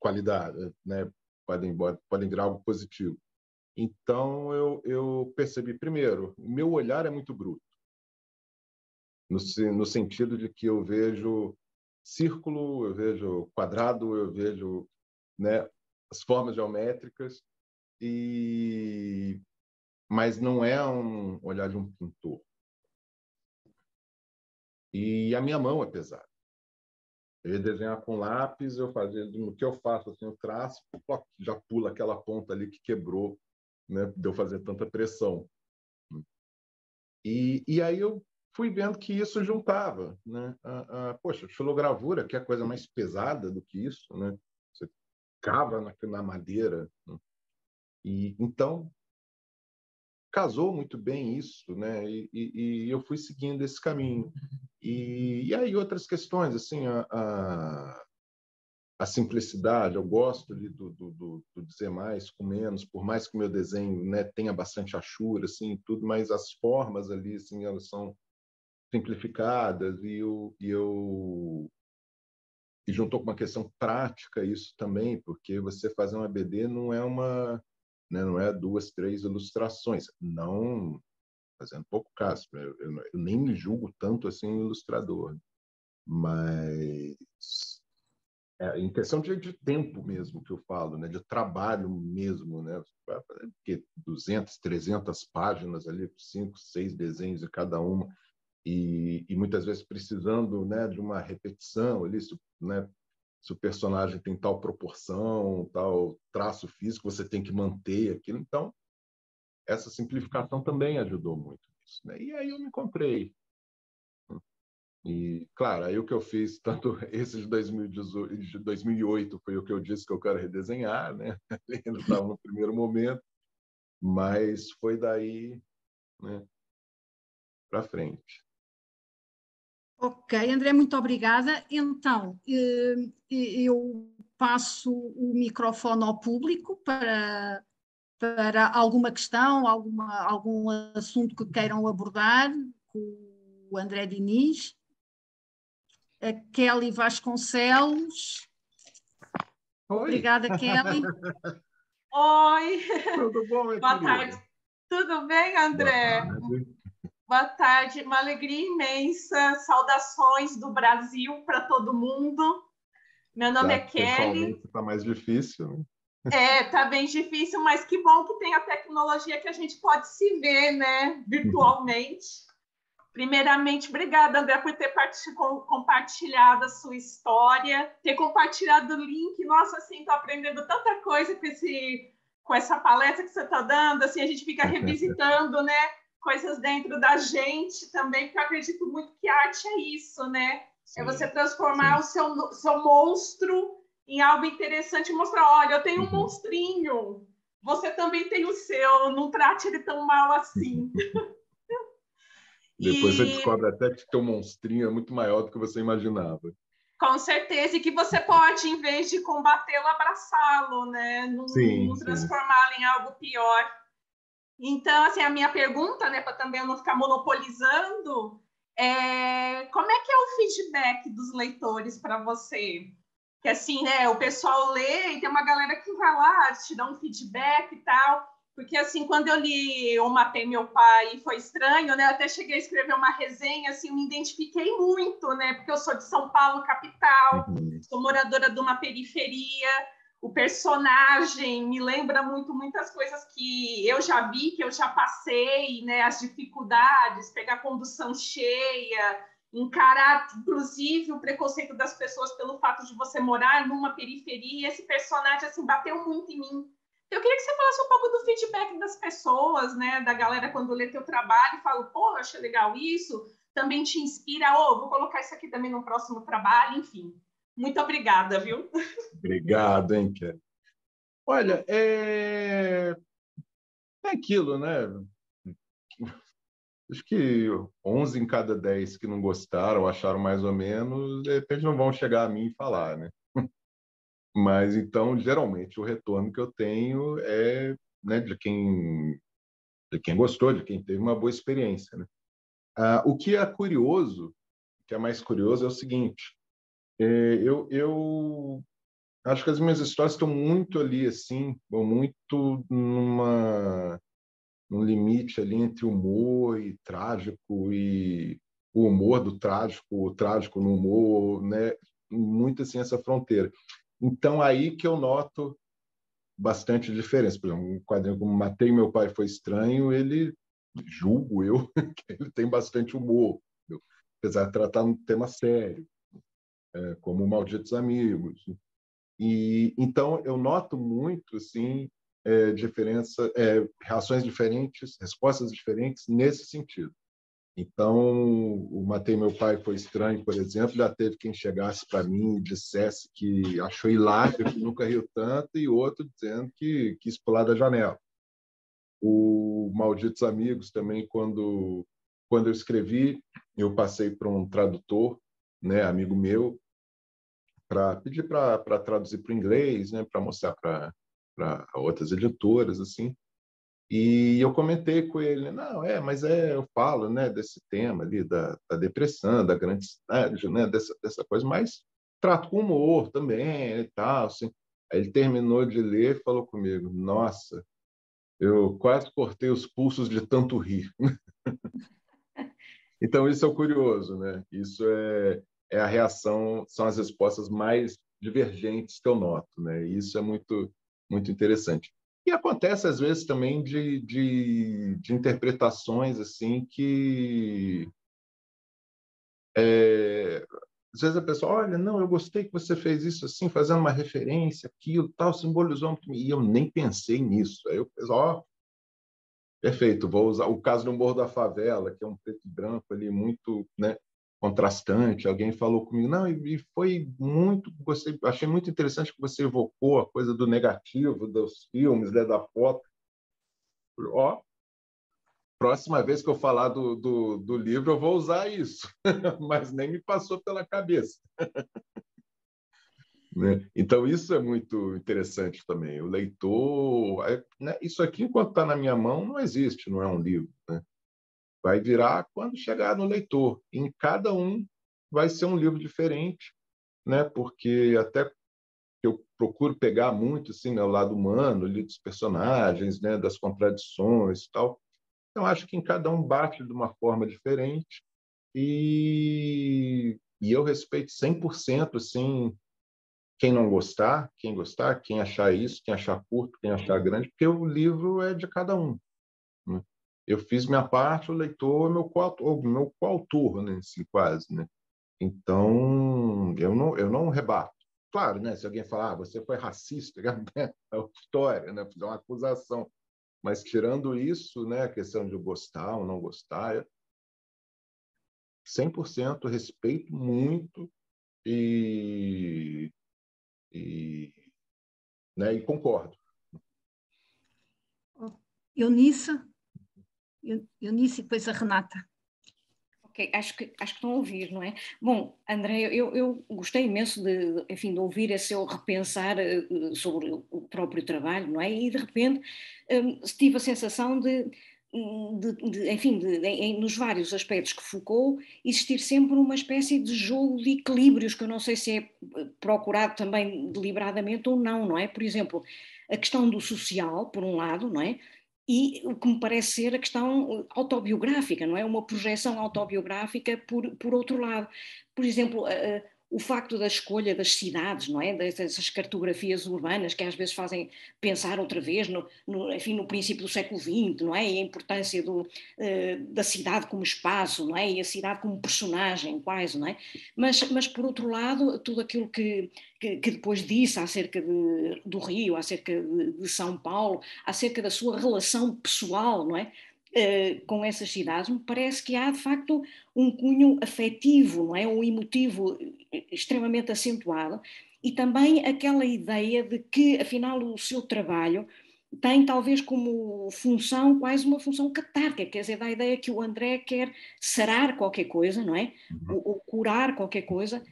qualidade, né? Podem virar algo positivo. Então, eu percebi, primeiro, o meu olhar é muito bruto, no sentido de que eu vejo círculo, eu vejo quadrado, eu vejo, né, as formas geométricas, mas não é um olhar de um pintor. E a minha mão é pesada. Eu ia desenhar com lápis, eu fazia, no que eu faço, assim, eu traço, já pula aquela ponta ali que quebrou, né, de eu fazer tanta pressão. E aí eu fui vendo que isso juntava, né? Poxa, xilogravura, que é a coisa mais pesada do que isso, né? Você cava na madeira, né? E então casou muito bem isso, né? E eu fui seguindo esse caminho. E aí outras questões, assim, a simplicidade, eu gosto do dizer mais com menos, por mais que o meu desenho, né, tenha bastante achura, assim, tudo, mas as formas ali, assim, elas são simplificadas e juntou com uma questão prática isso também, porque você fazer uma BD não é né, não é 2, 3 ilustrações, não fazendo pouco caso, eu nem me julgo tanto assim ilustrador, mas em questão de tempo mesmo que eu falo, né, de trabalho mesmo, né, porque 200, 300 páginas ali, 5, 6 desenhos de cada uma, e muitas vezes precisando, né, de uma repetição ali, né, se o personagem tem tal proporção, tal traço físico, você tem que manter aquilo. Então, essa simplificação também ajudou muito nisso, né? E aí eu me encontrei. E, claro, aí o que eu fiz, tanto esse de 2018, de 2008, foi o que eu disse que eu quero redesenhar, né? Ainda estava no primeiro momento, mas foi daí, né, para frente. Ok, André, muito obrigada. Então, eu passo o microfone ao público para alguma questão, algum assunto que queiram abordar com o André Diniz. A Kelly Vasconcelos. Oi. Obrigada, Kelly. Oi. Tudo bom, minha Boa querida? tarde. Tudo bem, André? Boa tarde. Boa tarde. Uma alegria imensa. Saudações do Brasil para todo mundo. Meu nome é Kelly. Pessoalmente está mais difícil, né? Tá bem difícil, mas que bom que tem a tecnologia que a gente pode se ver, né, virtualmente. Primeiramente, obrigada, André, por ter compartilhado a sua história, ter compartilhado o link. Nossa, assim, estou aprendendo tanta coisa com essa palestra que você está dando. Assim, a gente fica revisitando, né, coisas dentro da gente também, porque eu acredito muito que arte é isso, né? Sim, é você transformar sim. o seu monstro em algo interessante e mostrar, olha, eu tenho um monstrinho, você também tem o seu, não trate ele tão mal assim. Depois você descobre até que teu monstrinho é muito maior do que você imaginava. Com certeza, e que você pode, em vez de combatê-lo, abraçá-lo, né? Não transformá-lo em algo pior. Então, assim, a minha pergunta, né, para também eu não ficar monopolizando, como é que é o feedback dos leitores para você? Que assim, né, o pessoal lê e tem uma galera que vai lá te dar um feedback e tal. Porque, assim, quando eu li Eu Matei Meu Pai e Foi Estranho, né? Eu até cheguei a escrever uma resenha, assim, me identifiquei muito, né? Porque eu sou de São Paulo, capital, sou moradora de uma periferia. O personagem me lembra muitas coisas que eu já vi, que eu já passei, né? As dificuldades, pegar condução cheia, encarar, inclusive, o preconceito das pessoas pelo fato de você morar numa periferia. Esse personagem, assim, bateu muito em mim. Eu queria que você falasse um pouco do feedback das pessoas, né? Da galera quando lê teu trabalho e fala, pô, achei legal isso, também te inspira, vou colocar isso aqui também no próximo trabalho, enfim. Muito obrigada, viu? Obrigado, hein, Kelly. Olha, é aquilo, né? Acho que 11 em cada 10 que não gostaram, acharam mais ou menos, de repente não vão chegar a mim e falar, né? Mas, então, geralmente, o retorno que eu tenho é, né, de quem gostou, de quem teve uma boa experiência, né? O que é curioso, o que é mais curioso é o seguinte, eu acho que as minhas histórias estão muito ali, assim, muito num limite ali entre humor e trágico, e o humor do trágico, o trágico no humor, né? Muito assim essa fronteira. Então, aí que eu noto bastante diferença. Por exemplo, um quadrinho como Matei Meu Pai Foi Estranho, ele, julgo eu, que ele tem bastante humor, entendeu? Apesar de tratar um tema sério, como Malditos Amigos. E então eu noto muito assim diferença, reações diferentes, respostas diferentes nesse sentido. Então, o Matei Meu Pai Foi Estranho, por exemplo, já teve quem chegasse para mim e dissesse que achou hilário, que nunca riu tanto, e outro dizendo que quis pular da janela. O Malditos Amigos também, quando eu escrevi, eu passei para um tradutor, né, amigo meu, para pedir para traduzir para o inglês, né, para mostrar para outras editoras, assim. E eu comentei com ele, não, mas eu falo, né, desse tema ali da depressão, da grande cidade, né, dessa coisa, mas trato com humor também e tal, assim. Aí ele terminou de ler e falou comigo, nossa, eu quase cortei os pulsos de tanto rir. Então isso é o curioso, né? Isso é a reação, são as respostas mais divergentes que eu noto, né? E isso é muito muito interessante. E acontece às vezes também de interpretações assim que às vezes a pessoa, olha, não, eu gostei que você fez isso assim, fazendo uma referência, aquilo, tal, simbolizou muito, e eu nem pensei nisso. Aí eu penso, ó, perfeito, vou usar o caso do Morro da Favela, que é um preto e branco ali muito, né, contrastante. Alguém falou comigo, não, e foi muito, gostei, achei muito interessante que você evocou a coisa do negativo dos filmes, né, da foto. Ó, próxima vez que eu falar do livro, eu vou usar isso, mas nem me passou pela cabeça. Né? Então, isso é muito interessante também. O leitor, né? Isso aqui, enquanto está na minha mão, não existe, não é um livro. Né? Vai virar quando chegar no leitor. Em cada um vai ser um livro diferente, né? Porque até eu procuro pegar muito assim, né, o lado humano ali dos personagens, né? Das contradições e tal. Então, acho que em cada um bate de uma forma diferente e eu respeito 100% assim, quem não gostar, quem gostar, quem achar isso, quem achar curto, quem achar grande, porque o livro é de cada um. Né? Eu fiz minha parte, o leitor é meu coautor, né, assim, quase. Né? Então, eu não rebato. Claro, né, se alguém falar, você foi racista, é outra história, né, fazer uma acusação. Mas, tirando isso, né, a questão de gostar ou não gostar, 100% respeito muito e, e, né, e concordo. Eunice e depois a Renata. Ok, acho que estão a ouvir, não é? Bom, André, eu gostei imenso enfim, de ouvir esse seu repensar sobre o próprio trabalho, não é? E de repente tive a sensação enfim, nos vários aspectos que focou, existir sempre uma espécie de jogo de equilíbrios, que eu não sei se é procurado também deliberadamente ou não é? Por exemplo, a questão do social, por um lado, não é? E o que me parece ser a questão autobiográfica, não é? Uma projeção autobiográfica por outro lado. Por exemplo, o facto da escolha das cidades, não é? Dessas cartografias urbanas que às vezes fazem pensar outra vez enfim, no princípio do século XX, não é? E a importância da cidade como espaço, não é? E a cidade como personagem, quase, não é? Mas por outro lado, tudo aquilo que depois disse acerca do Rio, acerca de São Paulo, acerca da sua relação pessoal, não é? Com essas cidades, me parece que há de facto um cunho afetivo, não é? Um emotivo extremamente acentuado e também aquela ideia de que afinal o seu trabalho tem talvez como função quase uma função catártica, quer dizer, da ideia que o André quer sarar qualquer coisa, não é? Ou curar qualquer coisa,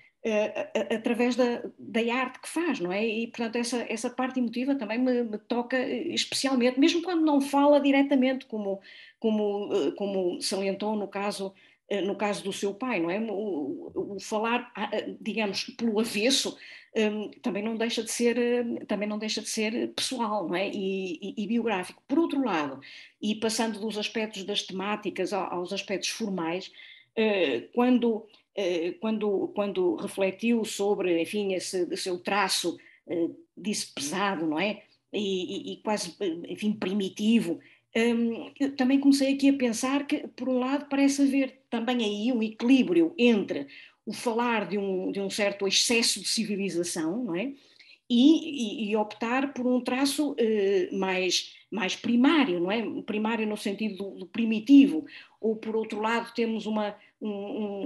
através da arte que faz, não é? E, portanto, essa parte emotiva também me toca especialmente, mesmo quando não fala diretamente, como salientou no caso do seu pai, não é? O falar, digamos, pelo avesso, também não deixa de ser pessoal, não é? E biográfico. Por outro lado, e passando dos aspectos das temáticas aos aspectos formais, quando refletiu sobre, enfim, esse seu traço, disse pesado, não é? E quase, enfim, primitivo, eu também comecei aqui a pensar que, por um lado, parece haver também aí um equilíbrio entre o falar de um certo excesso de civilização, não é? E optar por um traço mais primário, não é? Primário no sentido do primitivo, ou por outro lado temos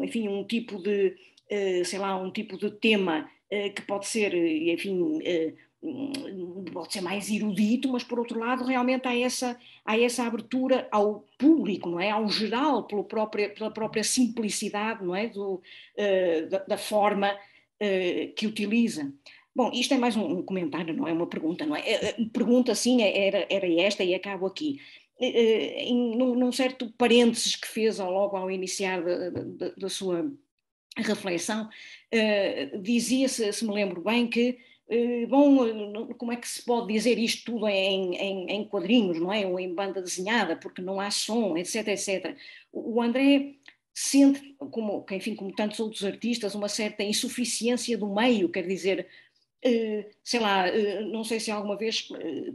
enfim, um tipo de, sei lá, um tipo de tema que pode ser, enfim, pode ser mais erudito, mas por outro lado realmente há essa abertura ao público, não é? Ao geral, pela própria simplicidade, não é? Da forma que utiliza. Bom, isto é mais um comentário, não é uma pergunta, não é? A pergunta, sim, era esta e acabo aqui. Num certo parênteses que fez logo ao iniciar da sua reflexão, dizia-se, se me lembro bem, que bom, como é que se pode dizer isto tudo em quadrinhos, não é? Ou em banda desenhada, porque não há som, etc, etc. O André sente, enfim, como tantos outros artistas, uma certa insuficiência do meio, quer dizer, sei lá, não sei se alguma vez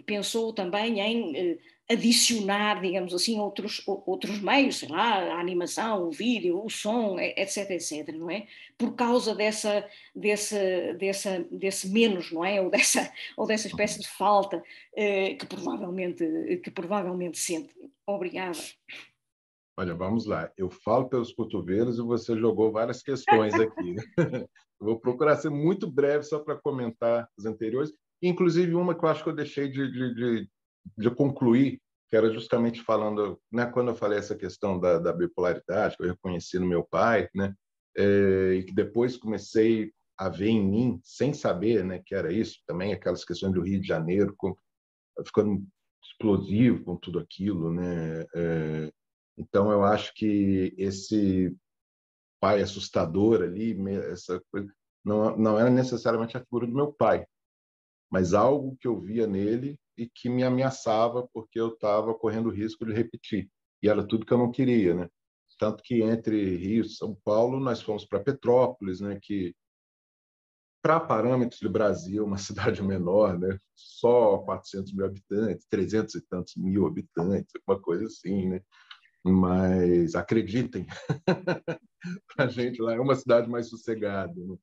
pensou também em adicionar, digamos assim, outros meios, sei lá, a animação, o vídeo, o som, etc, etc, não é? Por causa desse menos, não é? Ou dessa espécie de falta que provavelmente sente. Obrigada. Olha, vamos lá. Eu falo pelos cotovelos e você jogou várias questões aqui. Eu vou procurar ser muito breve só para comentar as anteriores, inclusive uma que eu acho que eu deixei de concluir, que era justamente falando, né, quando eu falei essa questão da bipolaridade, que eu reconheci no meu pai, né, e que depois comecei a ver em mim, sem saber, né, que era isso, também aquelas questões do Rio de Janeiro, ficando explosivo com tudo aquilo, né? Então, eu acho que esse pai assustador ali, essa coisa, não era necessariamente a figura do meu pai, mas algo que eu via nele e que me ameaçava porque eu estava correndo o risco de repetir. E era tudo que eu não queria, né? Tanto que entre Rio e São Paulo, nós fomos para Petrópolis, né? Que, para parâmetros de Brasil, uma cidade menor, né? Só 400 mil habitantes, 300 e tantos mil habitantes, uma coisa assim, né? Mas acreditem, a gente lá é uma cidade mais sossegada, né?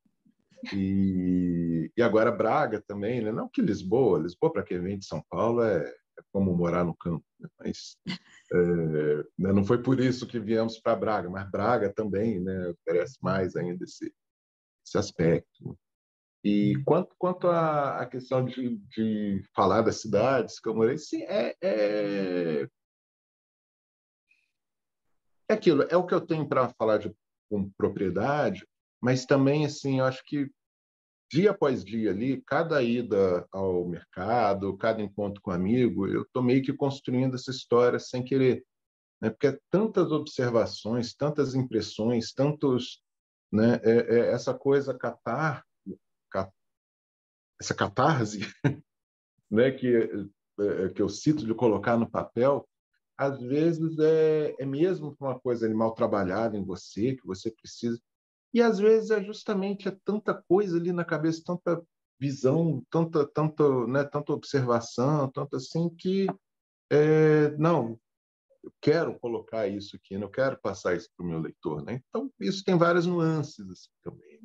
E agora Braga também, né? Não que Lisboa, para quem vem de São Paulo é como morar no campo, né? Mas né? Não foi por isso que viemos para Braga, mas Braga também, né? Oferece mais ainda esse aspecto, né? E quanto à questão de falar das cidades que eu morei, sim, é aquilo, é o que eu tenho para falar com propriedade, mas também, assim, eu acho que dia após dia ali, cada ida ao mercado, cada encontro com um amigo, eu estou meio que construindo essa história sem querer, né? Porque é tantas observações, tantas impressões, tantos, né? Essa coisa essa catarse, né? Que eu cito de colocar no papel, às vezes é mesmo uma coisa mal trabalhada em você, que você precisa. E às vezes é justamente tanta coisa ali na cabeça, tanta visão, né, tanta observação, tanto assim que não, eu quero colocar isso aqui, não quero passar isso para o meu leitor, né? Então isso tem várias nuances assim, também.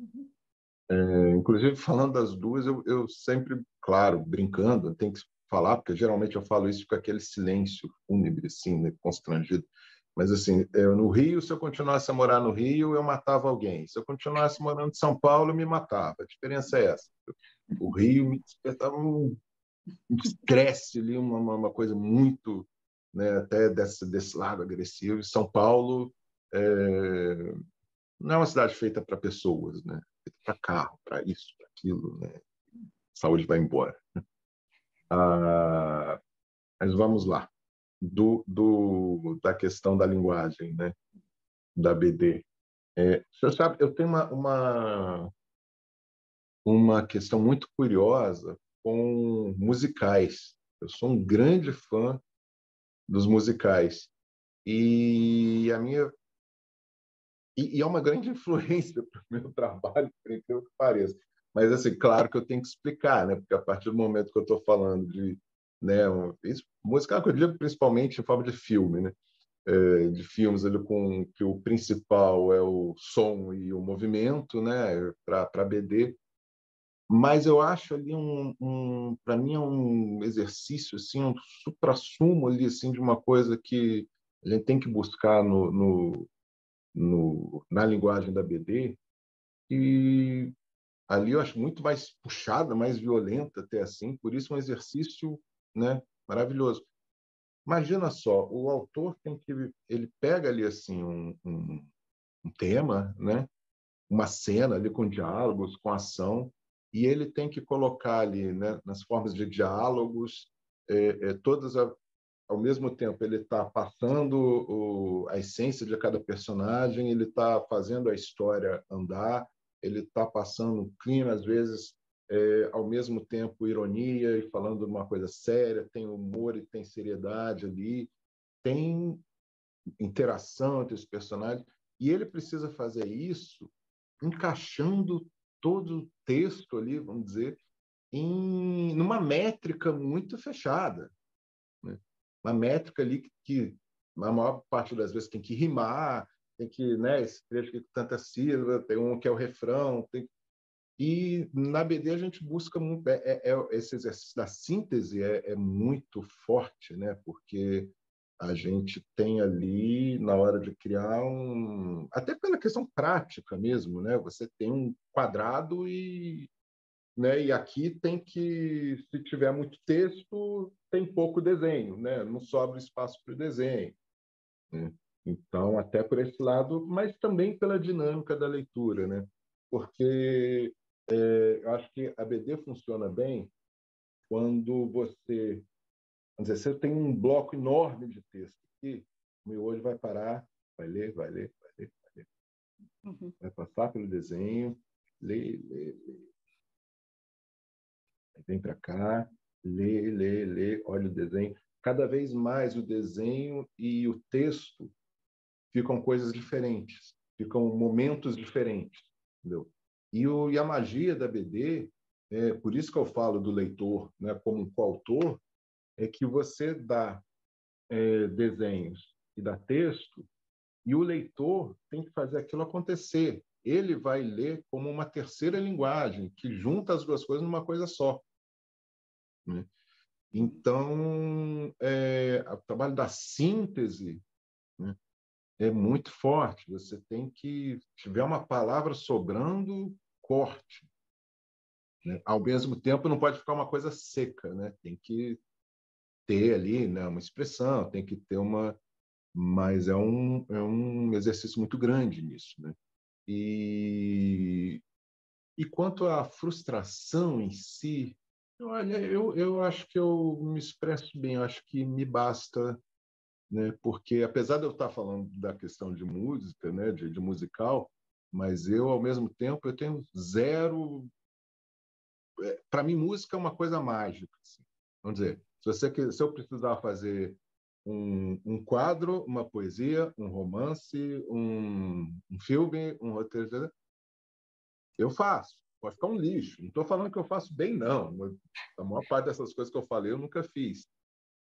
Inclusive falando das duas, eu sempre, claro, brincando, tem que falar porque geralmente eu falo isso com aquele silêncio fúnebre, assim, né, constrangido. Mas, assim, no Rio, se eu continuasse a morar no Rio, eu matava alguém. Se eu continuasse morando em São Paulo, eu me matava. A diferença é essa. O Rio me despertava um estresse ali, uma coisa muito, né, até desse lado agressivo. E São Paulo não é uma cidade feita para pessoas, né? Feita para carro, para isso, para aquilo, né? Saúde vai embora. Mas vamos lá. Da questão da linguagem, né? Da BD. Você sabe, eu tenho uma questão muito curiosa com musicais. Eu sou um grande fã dos musicais. E a minha e é uma grande influência para o meu trabalho, por incrível que pareça. Mas, assim, claro que eu tenho que explicar, né? Porque a partir do momento que eu estou falando de, né, música que eu digo principalmente em forma de filme, né? De filmes ali com que o principal é o som e o movimento, né, para BD. Mas eu acho ali para mim é um exercício assim, um suprassumo ali assim de uma coisa que a gente tem que buscar na linguagem da BD, e ali eu acho muito mais puxada, mais violenta até assim, por isso um exercício, né, maravilhoso. Imagina só, o autor tem que ele pega ali assim um tema, né, uma cena ali com diálogos, com ação, e ele tem que colocar ali, né, nas formas de diálogos, todas ao mesmo tempo ele está passando a essência de cada personagem, ele está fazendo a história andar, ele está passando um clima, às vezes, ao mesmo tempo ironia e falando uma coisa séria, tem humor e tem seriedade ali, tem interação entre os personagens, e ele precisa fazer isso encaixando todo o texto ali, vamos dizer, numa métrica muito fechada, né? uma métrica ali que a maior parte das vezes tem que rimar, tem que, né, esse trecho aqui com tanta sílaba, tem um que é o refrão, e na BD a gente busca muito, esse exercício da síntese é muito forte, né? Porque a gente tem ali, na hora de criar até pela questão prática mesmo, né? Você tem um quadrado né? E aqui tem que, se tiver muito texto, tem pouco desenho, né? Não sobra espaço para o desenho, né? Então, até por esse lado, mas também pela dinâmica da leitura, né? Porque eu acho que a BD funciona bem quando você, vamos dizer, você tem um bloco enorme de texto aqui, o meu olho vai parar, vai ler, vai ler, vai ler, vai ler. Uhum. Vai passar pelo desenho, lê, lê, lê. Vem para cá, lê, lê, lê, olha o desenho. Cada vez mais o desenho e o texto ficam coisas diferentes, ficam momentos diferentes, entendeu? E a magia da BD, por isso que eu falo do leitor, né, como um coautor, é que você dá desenhos e dá texto, e o leitor tem que fazer aquilo acontecer. Ele vai ler como uma terceira linguagem, que junta as duas coisas numa coisa só, né? Então, o trabalho da síntese, né, é muito forte. Você tem que, se tiver uma palavra sobrando, corte, né? Ao mesmo tempo, não pode ficar uma coisa seca, né? Tem que ter ali, né, uma expressão, tem que ter uma. Mas é um exercício muito grande nisso, né? E quanto à frustração em si, olha, eu acho que eu me expresso bem, eu acho que me basta, né? Porque apesar de eu estar falando da questão de música, né, de musical, mas eu ao mesmo tempo eu tenho zero. Para mim música é uma coisa mágica, assim. Vamos dizer, se eu precisar fazer um quadro, uma poesia, um romance, um filme, um roteiro, eu faço. Pode ficar um lixo. Não estou falando que eu faço bem, não. A maior parte dessas coisas que eu falei eu nunca fiz.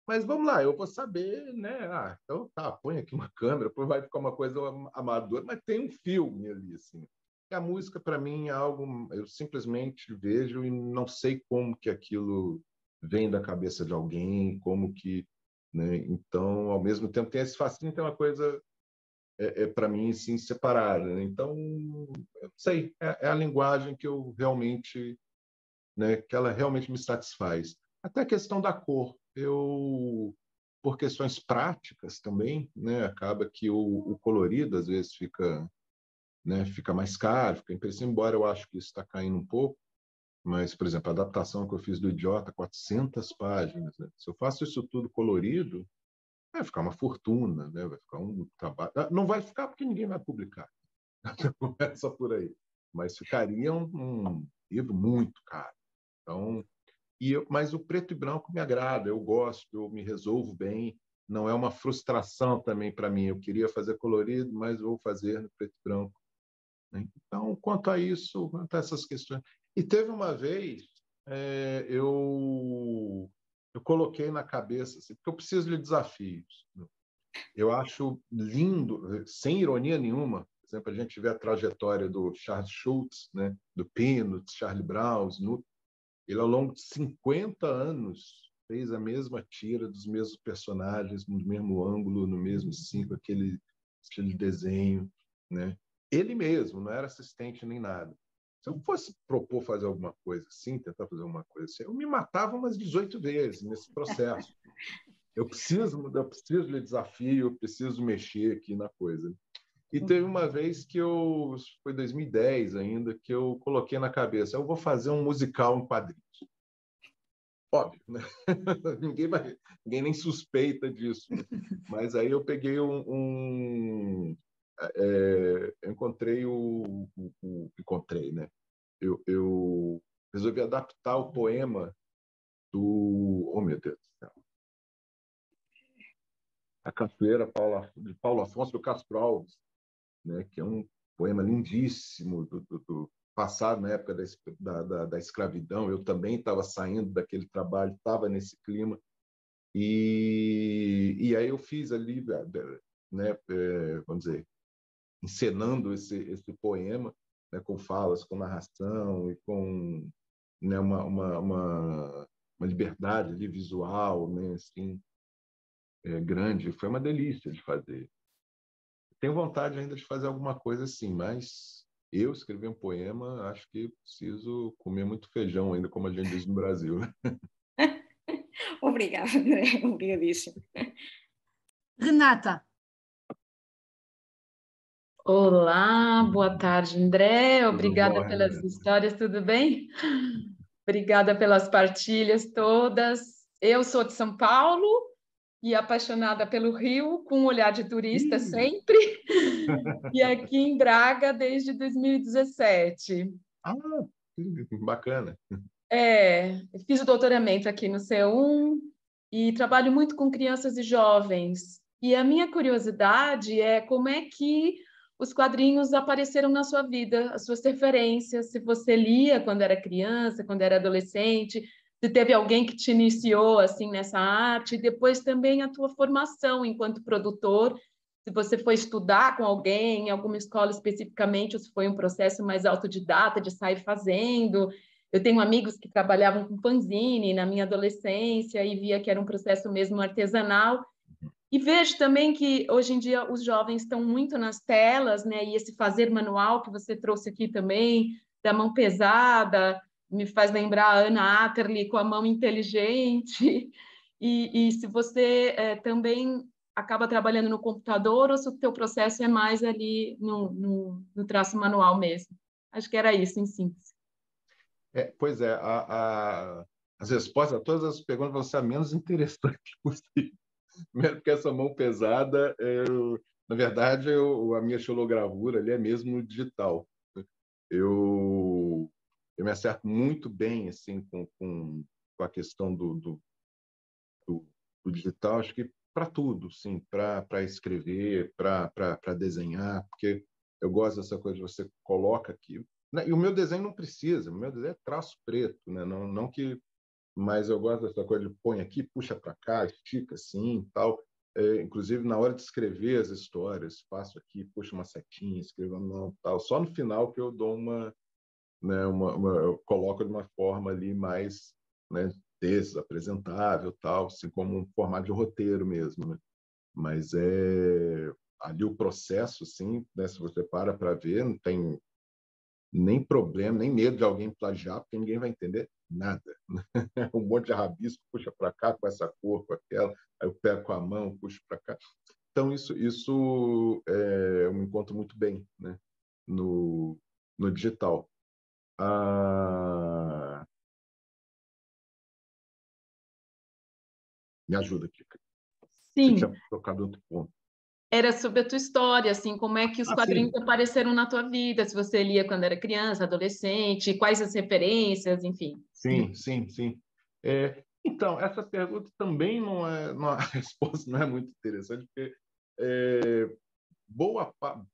Mas vamos lá, eu vou saber, né? Então tá, põe aqui uma câmera, depois vai ficar uma coisa amadora, mas tem um filme ali, assim. E a música, para mim, é algo, eu simplesmente vejo e não sei como que aquilo vem da cabeça de alguém, como que, né? Então, ao mesmo tempo, tem esse fascínio, tem uma coisa, para mim, sim, separada, né? Então, eu não sei, é a linguagem que eu realmente, né, que ela realmente me satisfaz. Até a questão da cor. Por questões práticas também, né, acaba que o colorido às vezes fica, né, fica mais caro, fica impreciso, embora eu acho que isso está caindo um pouco, mas, por exemplo, a adaptação que eu fiz do Idiota, 400 páginas, né? Se eu faço isso tudo colorido, vai ficar uma fortuna, né? Vai ficar um trabalho. Não vai ficar porque ninguém vai publicar. Começa por aí. Mas ficaria um livro muito caro. Então, mas o preto e branco me agrada, eu gosto, eu me resolvo bem, não é uma frustração também para mim. Eu queria fazer colorido, mas vou fazer no preto e branco, né? Então, quanto a isso, quanto a essas questões. E teve uma vez, eu coloquei na cabeça, assim, porque eu preciso de desafios, né? Eu acho lindo, sem ironia nenhuma, por exemplo, a gente vê a trajetória do Charles Schultz, né, do Peanuts, Charlie Brown, Snoopy. Ele, ao longo de 50 anos, fez a mesma tira dos mesmos personagens, no mesmo ângulo, no mesmo cinco, aquele estilo de desenho, né? Ele mesmo, não era assistente nem nada. Se eu fosse propor fazer alguma coisa assim, tentar fazer alguma coisa assim, eu me matava umas 18 vezes nesse processo. Eu preciso de desafio, eu preciso mexer aqui na coisa. E teve uma vez foi 2010 ainda, que eu coloquei na cabeça, eu vou fazer um musical em quadrinhos. Óbvio, né? Ninguém nem suspeita disso, né? Mas aí eu peguei eu encontrei encontrei, né? Eu resolvi adaptar o poema oh meu Deus do céu, a Cachoeira de Paulo Afonso do Castro Alves, né? Que é um poema lindíssimo do passado, na época da escravidão. Eu também estava saindo daquele trabalho, estava nesse clima. E aí eu fiz ali, né, vamos dizer, encenando esse poema, né, com falas, com narração e com, né, uma liberdade ali visual, né, assim, grande. Foi uma delícia de fazer. Tenho vontade ainda de fazer alguma coisa assim, mas eu escrever um poema, acho que preciso comer muito feijão ainda, como a gente diz no Brasil. Obrigada, André. Obrigadíssimo. Renata. Olá, boa tarde, André. Obrigada Bom, pelas histórias, tudo bem? Obrigada pelas partilhas todas. Eu sou de São Paulo e apaixonada pelo Rio, com um olhar de turista sempre, e aqui em Braga desde 2017. Ah, bacana. Fiz o doutoramento aqui no C1 e trabalho muito com crianças e jovens. E a minha curiosidade é como é que os quadrinhos apareceram na sua vida, as suas referências, se você lia quando era criança, quando era adolescente, se teve alguém que te iniciou assim nessa arte, e depois também a tua formação enquanto produtor, se você foi estudar com alguém, em alguma escola especificamente, ou se foi um processo mais autodidata de sair fazendo. Eu tenho amigos que trabalhavam com fanzine na minha adolescência e via que era um processo mesmo artesanal. E vejo também que hoje em dia os jovens estão muito nas telas, né? E esse fazer manual que você trouxe aqui também, da mão pesada, me faz lembrar a Anna Atterley com a mão inteligente. E se você também acaba trabalhando no computador ou se o teu processo é mais ali no traço manual mesmo. Acho que era isso, em síntese. Pois é, as respostas a todas as perguntas vão ser a menos interessante possível. Mesmo porque essa mão pesada, na verdade, a minha xilogravura ali é mesmo digital. Eu me acerto muito bem assim com a questão do digital, acho que para tudo, sim, para escrever, para desenhar, porque eu gosto dessa coisa de você coloca aqui. E o meu desenho não precisa, o meu desenho é traço preto, né? Não que, mas eu gosto dessa coisa de põe aqui, puxa para cá, estica assim, tal. Inclusive na hora de escrever as histórias, faço aqui, puxo uma setinha, escrevo não, tal. Só no final que eu dou né, eu coloco de uma forma ali mais, né, texto apresentável, tal, assim como um formato de roteiro mesmo, né? Mas ali o processo, assim, né, se você para ver, não tem nem problema, nem medo de alguém plagiar, porque ninguém vai entender nada. Um monte de rabisco, puxa para cá com essa cor, com aquela, aí eu pego com a mão, puxo para cá. Então, isso eu me encontro muito bem, né, no digital. Me ajuda aqui. Sim. Você tinha tocado outro ponto. Era sobre a tua história, assim, como é que os quadrinhos apareceram na tua vida, se você lia quando era criança, adolescente, quais as referências, enfim. Sim. Então, essa pergunta também a resposta não é muito interessante, porque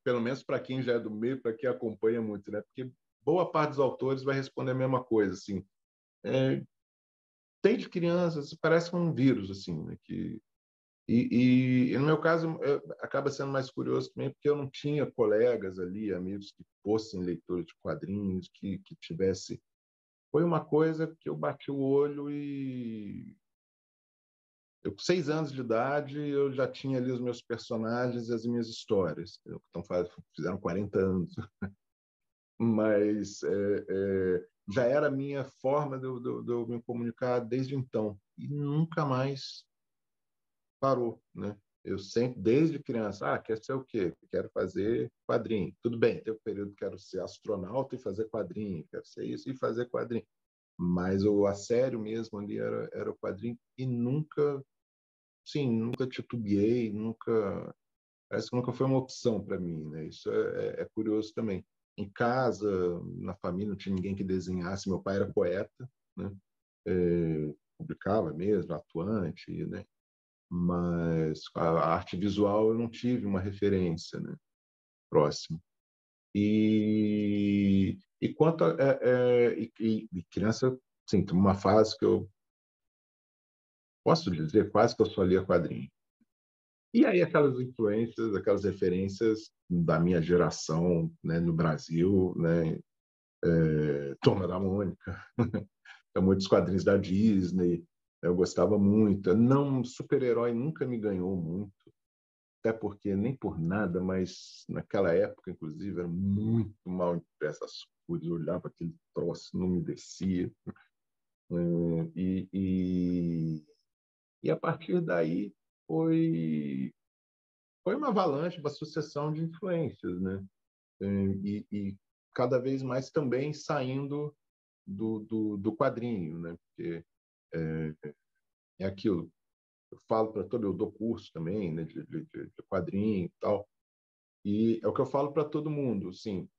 pelo menos para quem já é do meio, para quem acompanha muito, né? Porque boa parte dos autores vai responder a mesma coisa, assim. Desde criança, parece um vírus, assim, né? E no meu caso, acaba sendo mais curioso também, porque eu não tinha colegas ali, amigos que fossem leitores de quadrinhos, que tivesse. Foi uma coisa que eu bati o olho e eu, com 6 anos de idade, eu já tinha ali os meus personagens e as minhas histórias. Então, fizeram 40 anos. Mas já era a minha forma de eu me comunicar desde então. E nunca mais parou, né? Eu sempre, desde criança, quer ser o quê? Quero fazer quadrinho. Tudo bem, tem um período que quero ser astronauta e fazer quadrinho, quero ser isso e fazer quadrinho. Mas a sério mesmo ali era o quadrinho e nunca titubeei, parece que nunca foi uma opção para mim, né? Isso é curioso também. Em casa, na família, não tinha ninguém que desenhasse. Meu pai era poeta, né? Publicava mesmo, atuante, né? Mas a arte visual eu não tive uma referência, né, próxima. E quanto e criança, sim, tem uma fase que eu posso dizer quase que eu só lia quadrinho. E aí aquelas influências, aquelas referências da minha geração, né, no Brasil, né, Turma da Mônica, muitos quadrinhos da Disney, eu gostava muito. Não, super-herói nunca me ganhou muito, até porque nem por nada, mas naquela época, inclusive, era muito mal impressa as cores, eu olhava aquele troço, não me descia. E a partir daí foi uma avalanche, uma sucessão de influências, né? E cada vez mais também saindo do quadrinho, né? Porque é aquilo. Eu falo para todo, eu dou curso também, né, de quadrinho e tal, e é o que eu falo para todo mundo, assim,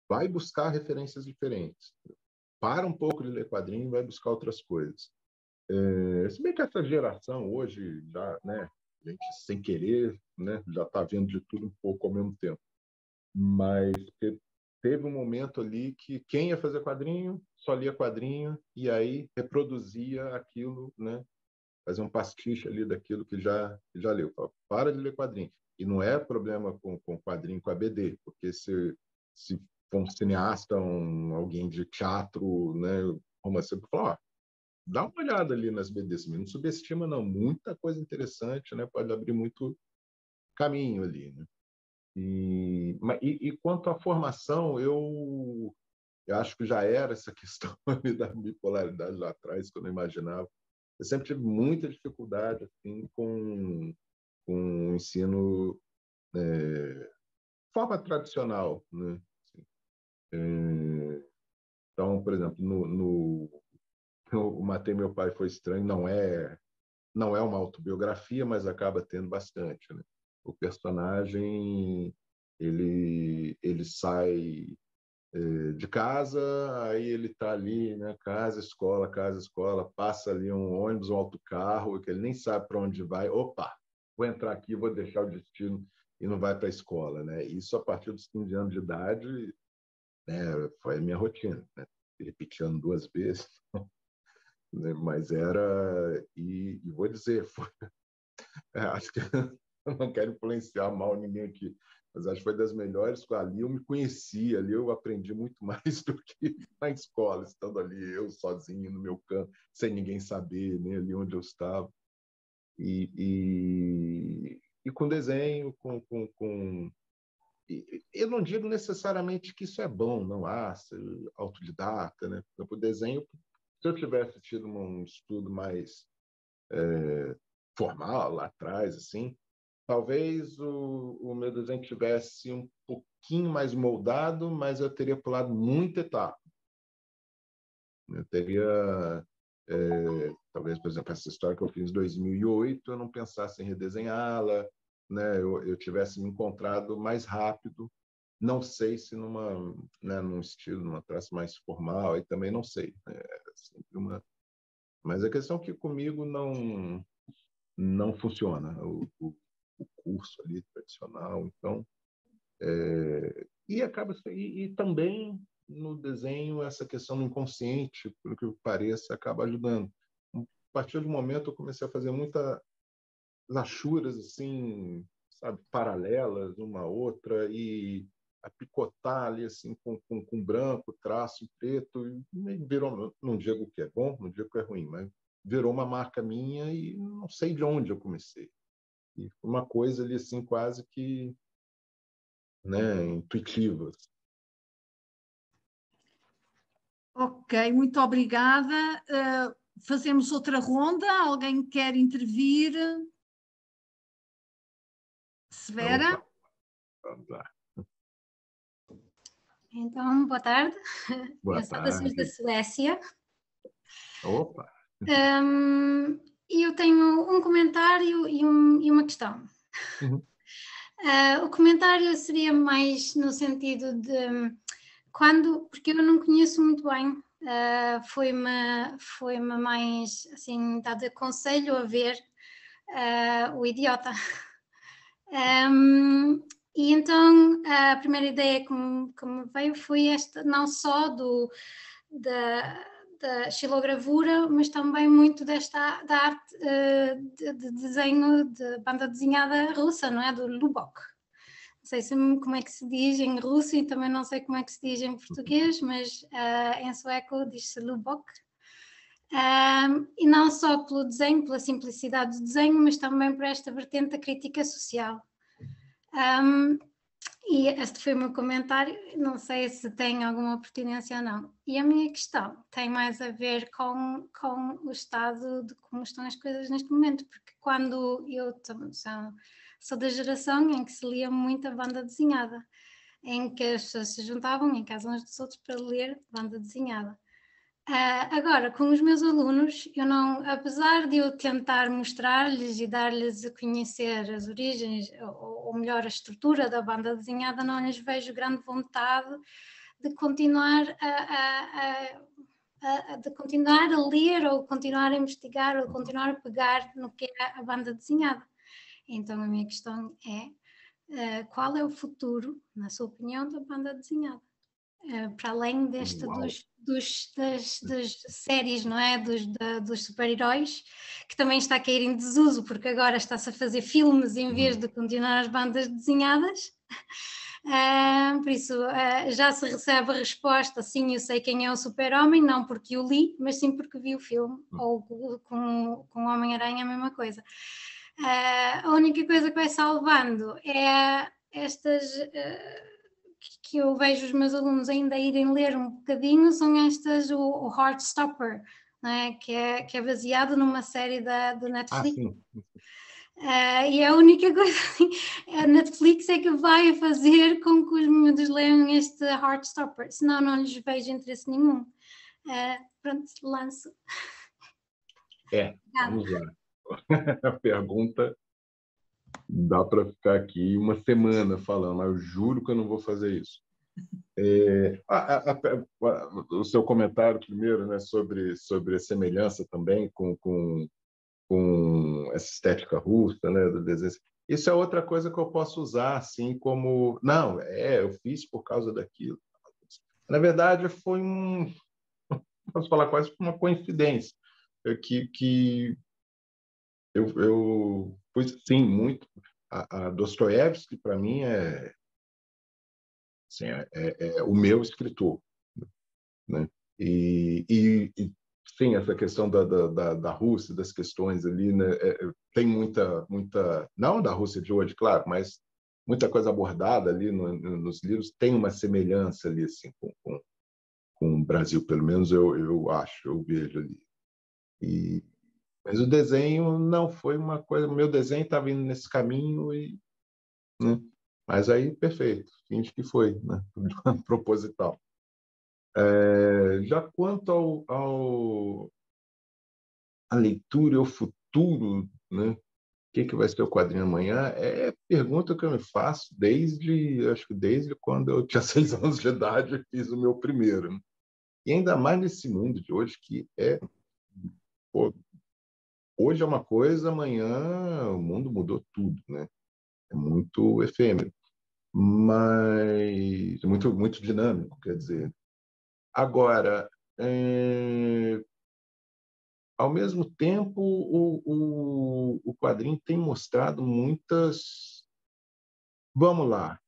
vai buscar referências diferentes, para um pouco de ler quadrinho e vai buscar outras coisas. Se bem que essa geração hoje já, né, a gente sem querer, né, já está vendo de tudo um pouco ao mesmo tempo, mas teve um momento ali que quem ia fazer quadrinho só lia quadrinho e aí reproduzia aquilo, né, fazer um pastiche ali daquilo que já leu. Para de ler quadrinho. E não é problema com quadrinho, com a BD, porque se for um cineasta, alguém de teatro, né, romance, fala, dá uma olhada ali nas BDs, não subestima não, muita coisa interessante, né, pode abrir muito caminho ali, né? E quanto à formação, eu acho que já era essa questão da bipolaridade lá atrás, que eu não imaginava. Eu sempre tive muita dificuldade assim, com o ensino forma tradicional, né? Então, por exemplo, o Matei Meu Pai Foi Estranho não é uma autobiografia, mas acaba tendo bastante, né? O personagem ele sai de casa, aí ele está ali, né? Casa, escola, passa ali um ônibus, um autocarro, que ele nem sabe para onde vai. Opa, vou entrar aqui, vou deixar o destino e não vai para a escola, né? Isso a partir dos 15 anos de idade, né? Foi a minha rotina, né? Repetindo 2 vezes, né? Mas era, e vou dizer, acho que eu não quero influenciar mal ninguém aqui, mas acho que foi das melhores. Ali eu me conheci, ali eu aprendi muito mais do que na escola, estando ali eu sozinho no meu canto, sem ninguém saber, né, ali onde eu estava. E com desenho, eu não digo necessariamente que isso é bom, não ser autodidata, né? O desenho, se eu tivesse tido um estudo mais formal lá atrás, assim, talvez o meu desenho tivesse um pouquinho mais moldado, mas eu teria pulado muita etapa. Eu teria, talvez, por exemplo, essa história que eu fiz em 2008, eu não pensasse em redesenhá-la, né? Eu tivesse me encontrado mais rápido. Não sei se num estilo, numa traço mais formal, aí também não sei. Sempre mas a questão é que comigo não funciona o curso ali tradicional, então e também no desenho essa questão do inconsciente, pelo que pareça, acaba ajudando. A partir do momento eu comecei a fazer muitas achuras assim, sabe, paralelas uma à outra e a picotar ali assim com branco, traço preto, e virou, não digo que é bom, não digo que é ruim, mas virou uma marca minha e não sei de onde eu comecei. E uma coisa ali assim quase que, né, intuitiva. Ok, muito obrigada. Fazemos outra ronda. Alguém quer intervir? Severa? Opa, vamos lá. Então, boa tarde. Boa Saudações da tarde. Suécia. Opa. Eu tenho um comentário e uma questão. Uhum. O comentário seria mais no sentido de porque eu não conheço muito bem, foi-me mais assim dado aconselho a ver O Idiota. E então a primeira ideia que me veio foi esta, não só da da xilogravura, mas também muito da arte de desenho, de banda desenhada russa, não é? Do Lubok. Não sei como é que se diz em russo e também não sei como é que se diz em português, mas em sueco diz-se Lubok. E não só pelo desenho, pela simplicidade do desenho, mas também por esta vertente da crítica social. E este foi o meu comentário, não sei se tem alguma pertinência ou não. E a minha questão tem mais a ver com o estado de como estão as coisas neste momento, porque quando eu sou da geração em que se lia muita banda desenhada, em que as pessoas se juntavam em casa uns dos outros para ler banda desenhada. Agora, com os meus alunos, eu não, apesar de eu tentar mostrar-lhes e dar-lhes a conhecer as origens, ou melhor, a estrutura da banda desenhada, não lhes vejo grande vontade de continuar a ler, ou continuar a investigar, ou continuar a pegar no que é a banda desenhada. Então, a minha questão é, qual é o futuro, na sua opinião, da banda desenhada? Para além das séries, não é? Dos super-heróis, que também está a cair em desuso, porque agora está-se a fazer filmes em vez de continuar as bandas desenhadas. Por isso, já se recebe a resposta, sim, eu sei quem é o super-homem, não porque o li, mas sim porque vi o filme, ou com o Homem-Aranha a mesma coisa. A única coisa que vai salvando é estas... que eu vejo os meus alunos ainda irem ler um bocadinho, são estas, o Heartstopper, não é? Que é baseado numa série do Netflix. E a única coisa, a Netflix é que vai fazer com que os miúdos leiam este Heartstopper, senão não lhes vejo interesse nenhum. Pronto, lanço. Vamos lá. A pergunta... Dá para ficar aqui uma semana falando, mas eu juro que eu não vou fazer isso. O seu comentário primeiro, né, sobre a semelhança também com essa estética russa, né, do desenho. Isso é outra coisa que eu posso usar assim como... Não, eu fiz por causa daquilo. Na verdade, foi posso falar quase uma coincidência, que eu fui, sim, muito... A Dostoiévski, para mim, assim, o meu escritor, né? Sim, essa questão da Rússia, das questões ali, né? Tem muita... Não da Rússia de hoje, claro, mas muita coisa abordada ali nos livros, tem uma semelhança ali assim, com o Brasil, pelo menos eu acho, eu vejo ali. Mas o desenho não foi uma coisa... O meu desenho estava indo nesse caminho, né? Mas aí, perfeito, finge que foi, né? Proposital. Já quanto à leitura e ao futuro, né? O que vai ser o quadrinho amanhã? É pergunta que eu me faço acho que desde quando eu tinha 6 anos de idade, eu fiz o meu primeiro, né? E ainda mais nesse mundo de hoje, que hoje é uma coisa, amanhã o mundo mudou tudo, né? É muito efêmero, mas muito, muito dinâmico, quer dizer. Agora, ao mesmo tempo, o quadrinho tem mostrado muitas... Vamos lá,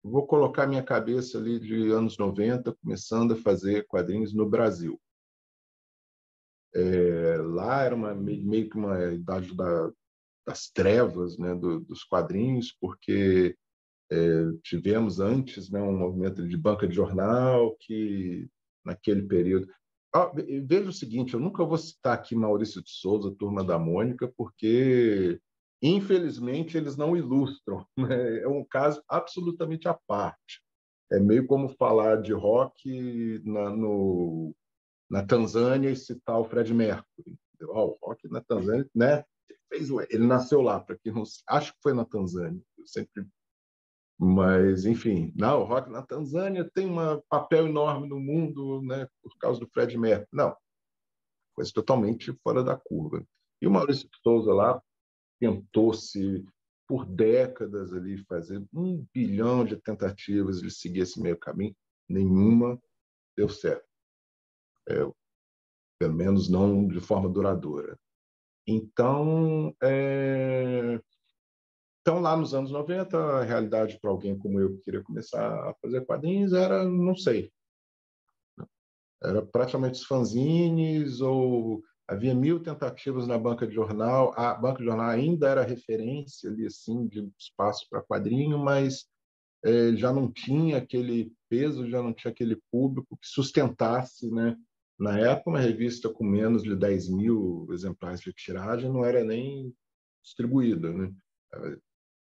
vou colocar minha cabeça ali de anos 90, começando a fazer quadrinhos no Brasil. Lá era meio que uma idade das trevas, né, dos quadrinhos, porque tivemos antes, né, um movimento de banca de jornal que, naquele período... Veja o seguinte, eu nunca vou citar aqui Maurício de Souza, Turma da Mônica, porque, infelizmente, eles não ilustram, né? É um caso absolutamente à parte. É meio como falar de rock na Tanzânia e citar o Fred Mercury. O rock na Tanzânia, né? Ele nasceu lá, para quem não... Acho que foi na Tanzânia. Eu sempre... Mas, enfim, o rock na Tanzânia tem um papel enorme no mundo, né, por causa do Fred Mercury. Não, coisa totalmente fora da curva. E o Maurício de Souza lá tentou-se, por décadas, ali, fazer 1 bilhão de tentativas de seguir esse meio caminho, nenhuma deu certo. pelo menos não de forma duradoura. Então, lá nos anos 90, a realidade para alguém como eu que queria começar a fazer quadrinhos era, não sei, era praticamente os fanzines, ou havia 1000 tentativas na banca de jornal. A banca de jornal ainda era referência ali, assim, de espaço para quadrinho, mas já não tinha aquele peso, já não tinha aquele público que sustentasse, né? Na época, uma revista com menos de 10.000 exemplares de tiragem não era nem distribuída, né?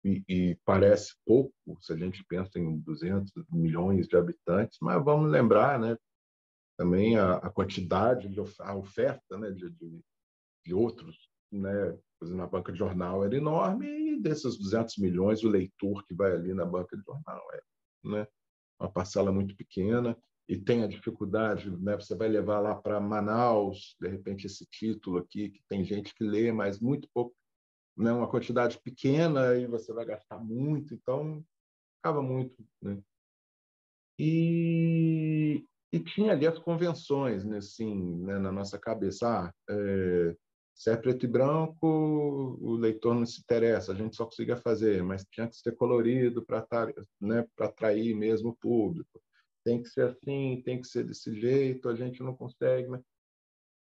E parece pouco se a gente pensa em 200 milhões de habitantes, mas vamos lembrar, né? Também a quantidade, a oferta, né? de outros, né? Na banca de jornal era enorme, e desses 200 milhões, o leitor que vai ali na banca de jornal né? Uma parcela muito pequena, e tem a dificuldade, né? Você vai levar lá para Manaus, de repente, esse título aqui, que tem gente que lê, mas muito pouco, né? Uma quantidade pequena, e você vai gastar muito, então acaba muito, né? E tinha ali as convenções, né, assim, né, na nossa cabeça. Se é preto e branco, o leitor não se interessa, a gente só conseguia fazer, mas tinha que ser colorido para, né, para atrair mesmo o público. Tem que ser assim, tem que ser desse jeito, a gente não consegue. Mas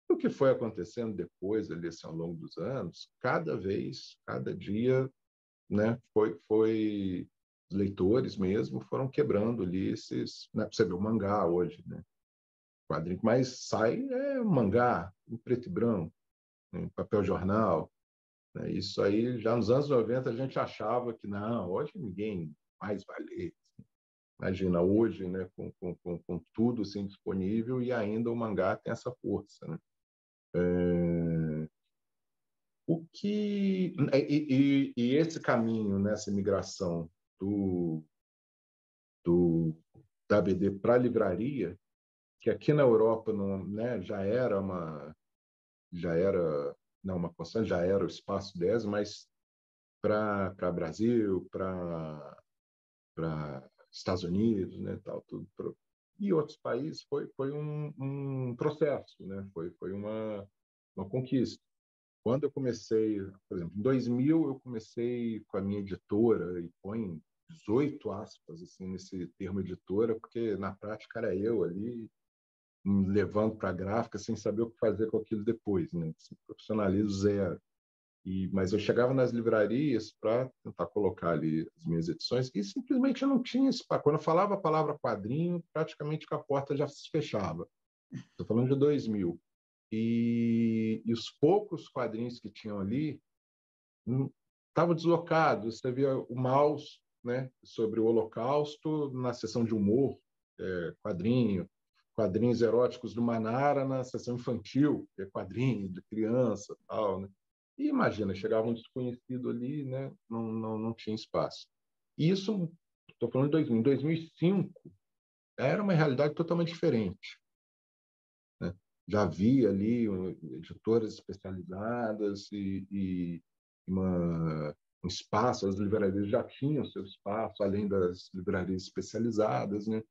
o que foi acontecendo depois, ali, assim, ao longo dos anos, cada vez, cada dia, né, foi leitores mesmo foram quebrando ali esses, né, você vê o mangá hoje, né? O quadrinho que mais sai é mangá, em preto e branco, em papel jornal, né? Isso aí, já nos anos 90, a gente achava que não, hoje ninguém mais vai ler. Imagina, hoje, né, com tudo assim, disponível, e ainda o mangá tem essa força, né? O que e esse caminho, nessa migração da BD para a livraria, que aqui na Europa não, né, já era não uma constante, já era o espaço 10, mas para Brasil, para Estados Unidos, né, tal, tudo e outros países foi um processo, né? Foi uma conquista. Quando eu comecei, por exemplo, em 2000, eu comecei com a minha editora, e põe 18 aspas assim nesse termo editora, porque na prática era eu ali levando para a gráfica sem saber o que fazer com aquilo depois, né? Profissionalismo zero. Mas eu chegava nas livrarias para tentar colocar ali as minhas edições, e simplesmente eu não tinha espaço. Quando eu falava a palavra quadrinho, praticamente a porta já se fechava. Estou falando de 2000. E os poucos quadrinhos que tinham ali estavam deslocados. Você via o Maus, né, sobre o Holocausto na seção de humor, quadrinhos eróticos do Manara na seção infantil, que é quadrinho de criança, tal, né? E imagina, chegava um desconhecido ali, né? Não tinha espaço. E isso, estou falando de 2000, em 2005, era uma realidade totalmente diferente, né? Já havia ali editoras especializadas e um espaço, as livrarias já tinham seu espaço, além das livrarias especializadas, né?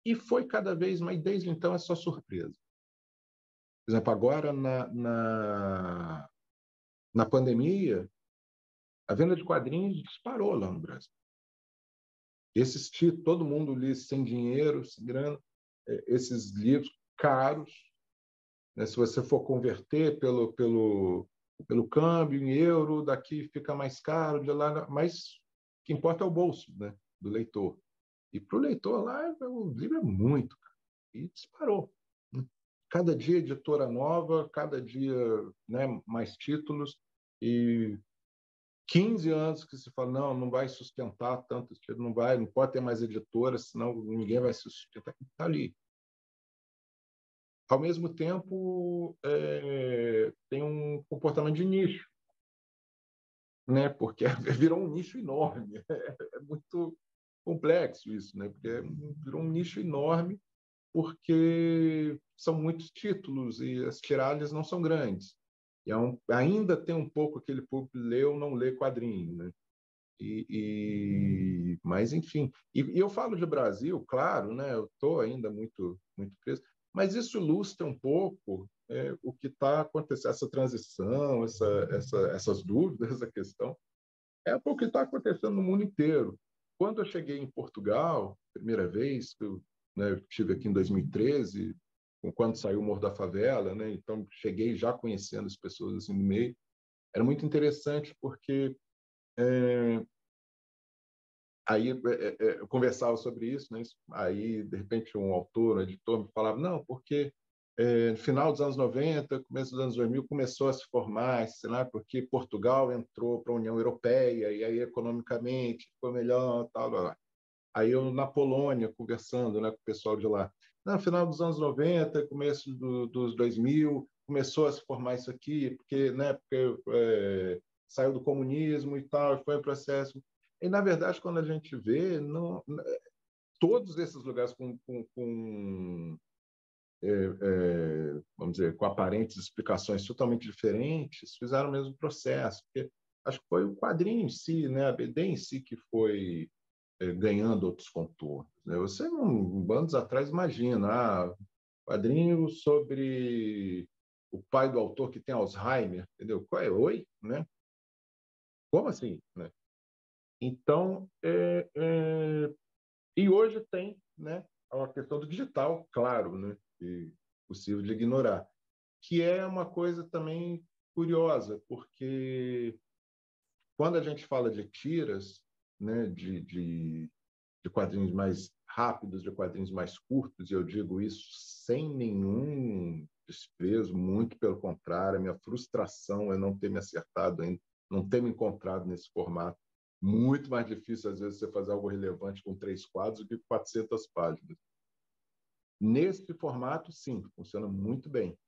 E foi cada vez mais, desde então, é só surpresa. Por exemplo, agora na pandemia, a venda de quadrinhos disparou lá no Brasil. Todo mundo li sem dinheiro, sem grana, esses livros caros, né? Se você for converter pelo câmbio em euro, daqui fica mais caro, de lá, mas o que importa é o bolso, né, do leitor. E para o leitor lá, o livro é muito caro. E disparou. Cada dia editora nova, cada dia, né, mais títulos, e 15 anos que se fala, não vai sustentar tanto, não pode ter mais editora, senão ninguém vai se sustentar. Está ali. Ao mesmo tempo, tem um comportamento de nicho, né? Porque virou um nicho enorme. É muito complexo isso, né? Porque virou um nicho enorme, porque são muitos títulos e as tiragens não são grandes. E ainda tem um pouco aquele público que lê ou não lê quadrinho, né? Mas, enfim. E eu falo de Brasil, claro, né? Eu estou ainda muito preso, Mas isso ilustra um pouco o que está acontecendo, essa transição, essas dúvidas, essa questão, é o que está acontecendo no mundo inteiro. Quando eu cheguei em Portugal, primeira vez, que eu estive aqui em 2013, quando saiu o Morro da Favela, né? Então cheguei já conhecendo as pessoas assim no meio. Era muito interessante porque aí eu conversava sobre isso, né? Aí, de repente, um autor, um editor me falava, não, porque no final dos anos 90, começo dos anos 2000, começou a se formar, sei lá, porque Portugal entrou para a União Europeia e aí, economicamente, ficou melhor, tal, tal, tal. Aí eu, na Polônia, conversando, né, com o pessoal de lá, no final dos anos 90, começo dos 2000, começou a se formar isso aqui, porque, né, porque saiu do comunismo e tal, foi um processo. E, na verdade, quando a gente vê, não, todos esses lugares vamos dizer, com aparentes explicações totalmente diferentes, fizeram o mesmo processo. Porque acho que foi o quadrinho em si, né, a BD em si, que foi ganhando outros contornos. Né? Você, anos atrás, imagina, quadrinho sobre o pai do autor que tem Alzheimer, entendeu? Qual é? Oi? Né? Como assim? Né? Então, e hoje tem, né, a questão do digital, claro, né, e possível de ignorar, que é uma coisa também curiosa, porque quando a gente fala de tiras, né, de quadrinhos mais rápidos, de quadrinhos mais curtos, e eu digo isso sem nenhum desprezo, muito pelo contrário, a minha frustração é não ter me acertado ainda, não ter me encontrado nesse formato. Muito mais difícil, às vezes, você fazer algo relevante com 3 quadros do que 400 páginas. Nesse formato, sim, funciona muito bem.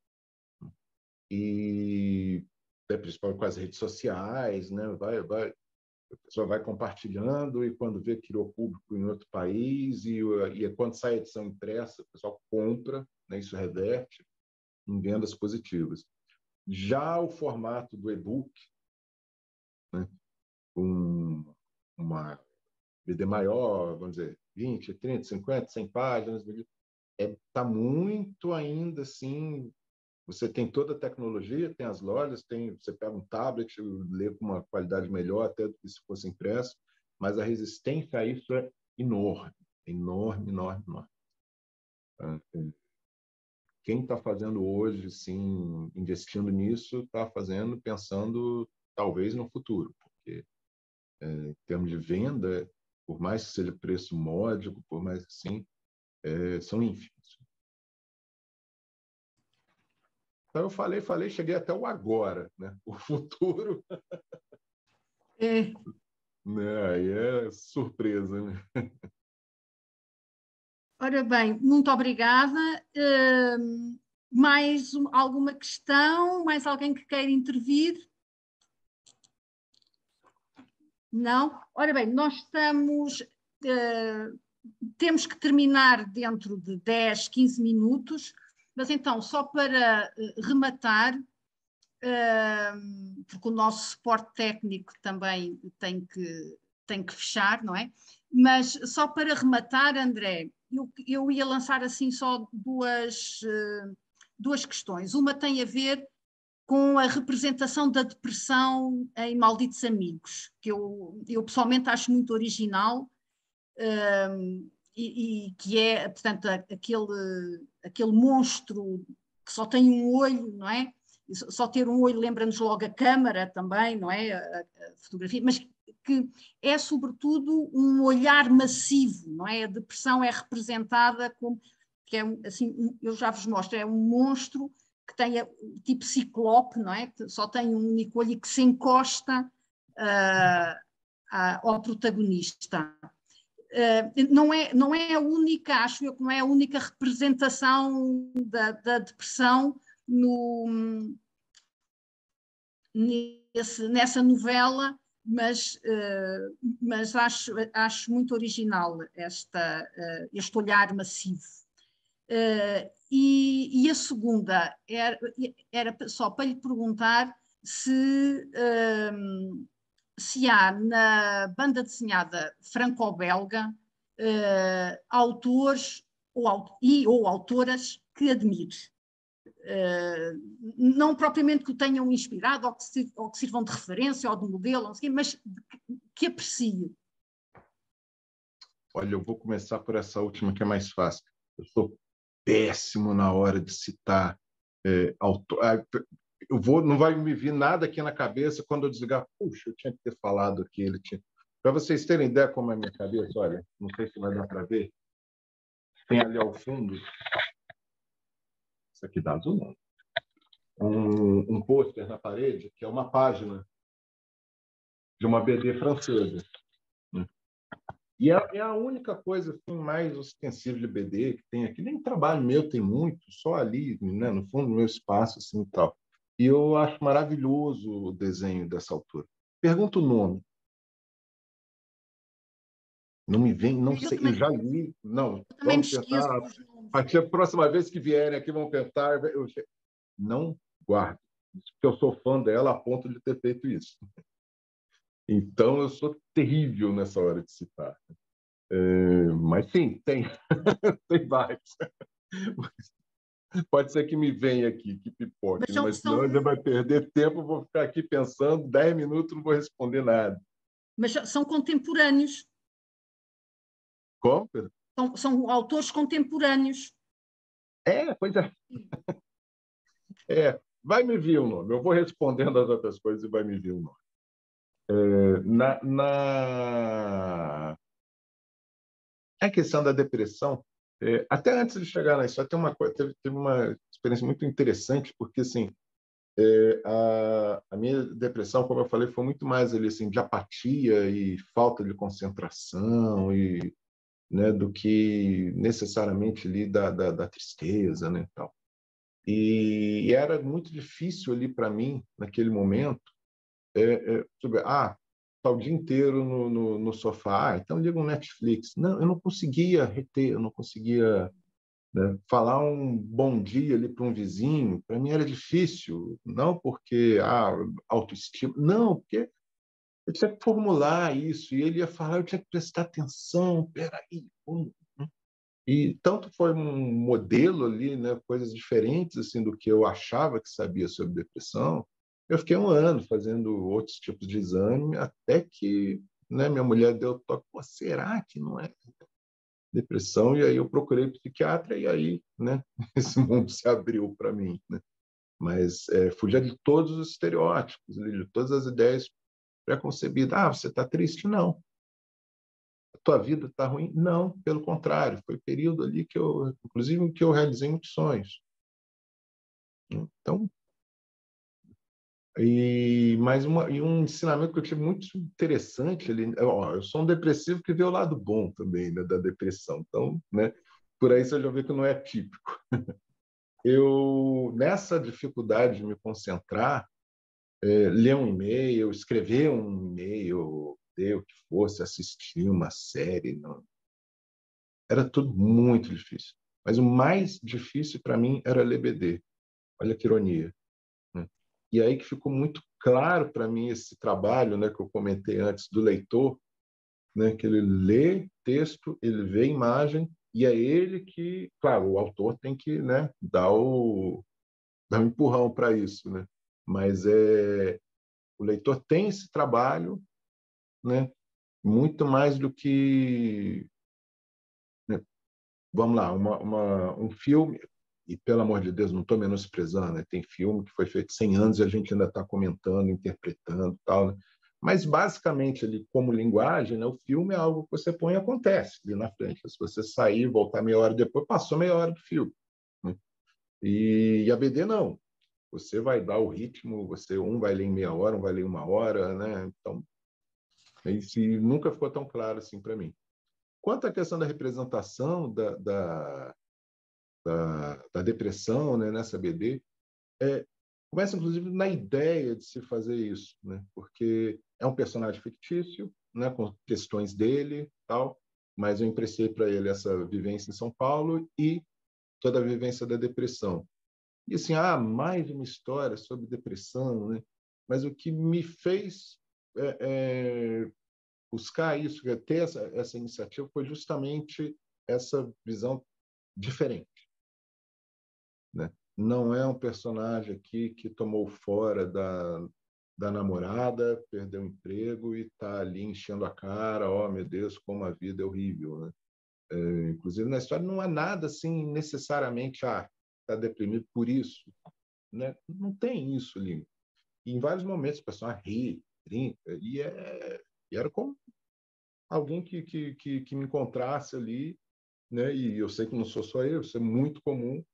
E, principalmente com as redes sociais, né? A pessoa vai compartilhando e quando vê que criou público em outro país e quando sai a edição impressa, o pessoal compra, né? Isso reverte em vendas positivas. Já o formato do e-book, né? Uma BD maior, vamos dizer, 20, 30, 50, 100 páginas, está muito ainda assim. Você tem toda a tecnologia, tem as lojas, você pega um tablet, lê com uma qualidade melhor até do que se fosse impresso, mas a resistência a isso é enorme, enorme, enorme, enorme. Quem está fazendo hoje, sim, investindo nisso, está fazendo pensando talvez no futuro, porque em termos de venda, por mais que seja preço módico, por mais que sim, são ínfimos. Então eu falei, cheguei até o agora, né? O futuro. Né? Aí é surpresa, né? Ora bem, muito obrigada. Mais alguma questão? Mais alguém que queira intervir? Não? Ora bem, nós estamos... temos que terminar dentro de 10, 15 minutos, mas então, só para rematar, porque o nosso suporte técnico também tem que fechar, não é? Mas só para rematar, André, eu ia lançar assim só duas questões. Uma tem a ver com a representação da depressão em Malditos Amigos, que eu pessoalmente acho muito original, e que é, portanto, aquele monstro que só tem um olho, não é? Só ter um olho lembra-nos logo a câmara também, não é? A fotografia, mas que é sobretudo um olhar massivo, não é? A depressão é representada como, que é assim, eu já vos mostro, é um monstro que tem tipo ciclope, não é? Que só tem um único olho e que se encosta ao protagonista. Não é a única, acho eu que não é a única representação da depressão nessa novela, mas acho muito original este olhar massivo. E a segunda era só para lhe perguntar se há na banda desenhada franco-belga autores ou autoras que admire. Não propriamente que o tenham inspirado ou que sirvam de referência ou de modelo, mas que aprecie. Olha, eu vou começar por essa última, que é mais fácil. Eu sou péssimo na hora de citar autor. Não vai me vir nada aqui na cabeça quando eu desligar. Puxa, eu tinha que ter falado aquele. Para vocês terem ideia como é a minha cabeça, olha, não sei se vai dar para ver. Tem ali ao fundo. Isso aqui dá azul, não. Um pôster na parede, que é uma página de uma BD francesa. E é a única coisa assim, mais ostensiva de BD que tem aqui. Nem trabalho meu tem muito, só ali, né, no fundo do meu espaço assim, e tal. E eu acho maravilhoso o desenho dessa autora. Pergunta o nome. Não me vem, não sei, eu já li. Não, vamos tentar. A próxima vez que vierem aqui, vamos tentar. Não guardo, porque eu sou fã dela a ponto de ter feito isso. Então, eu sou terrível nessa hora de citar. Mas sim, tem, tem vários. Pode ser que me venha aqui, que pipoque, mas senão já vai perder tempo, eu vou ficar aqui pensando 10 minutos, não vou responder nada. Mas são contemporâneos. Como? São autores contemporâneos. Pois é. Vai me vir o nome. Eu vou respondendo as outras coisas e vai me vir o nome. A questão da depressão, até antes de chegar na história, teve uma experiência muito interessante, porque assim, a minha depressão, como eu falei, foi muito mais ali, assim, de apatia e falta de concentração e, né, do que necessariamente ali da tristeza, né, tal. E era muito difícil ali para mim naquele momento tá o dia inteiro no sofá, então liga um Netflix. Não, eu não conseguia reter, eu não conseguia, né, falar um bom dia ali para um vizinho. Para mim era difícil, não porque autoestima, não, porque eu tinha que formular isso e ele ia falar, eu tinha que prestar atenção, peraí, como? E tanto foi um modelo ali, né, coisas diferentes assim do que eu achava que sabia sobre depressão. Eu fiquei 1 ano fazendo outros tipos de exame até que, né, minha mulher deu toque, será que não é depressão? E aí eu procurei psiquiatra e aí, né, esse mundo se abriu para mim, né? Mas fugia de todos os estereótipos, de todas as ideias preconcebidas. Você está triste? Não. A tua vida está ruim? Não, pelo contrário. Foi o período ali que inclusive, que eu realizei muitos sonhos. Então, um ensinamento que eu tive muito interessante ali. Eu sou um depressivo que vê o lado bom também, né, da depressão. Então, né, por aí você já vê que não é típico. Nessa dificuldade de me concentrar, ler um e-mail, escrever um e-mail, ler o que fosse, assistir uma série, não. Era tudo muito difícil. Mas o mais difícil para mim era ler BD. Olha que ironia. Né? E aí que ficou muito claro para mim esse trabalho, né, que eu comentei antes, do leitor, né, que ele lê texto, ele vê imagem, e é ele que, claro, o autor tem que, né, dar um empurrão para isso. Né? Mas o leitor tem esse trabalho, né, muito mais do que... Né, vamos lá, um filme, e pelo amor de Deus, não estou menosprezando, né? Tem filme que foi feito 100 anos e a gente ainda está comentando, interpretando, tal, né? Mas basicamente ali como linguagem, né, o filme é algo que você põe e acontece ali na frente. Se você sair, voltar meia hora depois, passou meia hora do filme. Né? E a BD não. Você vai dar o ritmo, um vai ler em meia hora, um vai ler 1 hora, né? Então, isso nunca ficou tão claro assim para mim. Quanto à questão da representação da depressão, né, nessa BD, começa inclusive na ideia de se fazer isso, né, porque é um personagem fictício, né, com questões dele, tal, mas eu emprestei para ele essa vivência em São Paulo e toda a vivência da depressão. E assim, mais uma história sobre depressão, né? Mas o que me fez buscar isso, ter essa iniciativa, foi justamente essa visão diferente, né? Não é um personagem aqui que tomou fora da namorada, perdeu o emprego e está ali enchendo a cara, oh, meu Deus, como a vida é horrível, né? Inclusive, na história não há nada assim necessariamente, está deprimido por isso, né? Não tem isso ali. E em vários momentos o personagem ri, brinca, e era como alguém que me encontrasse ali, né? E eu sei que não sou só eu, isso é muito comum.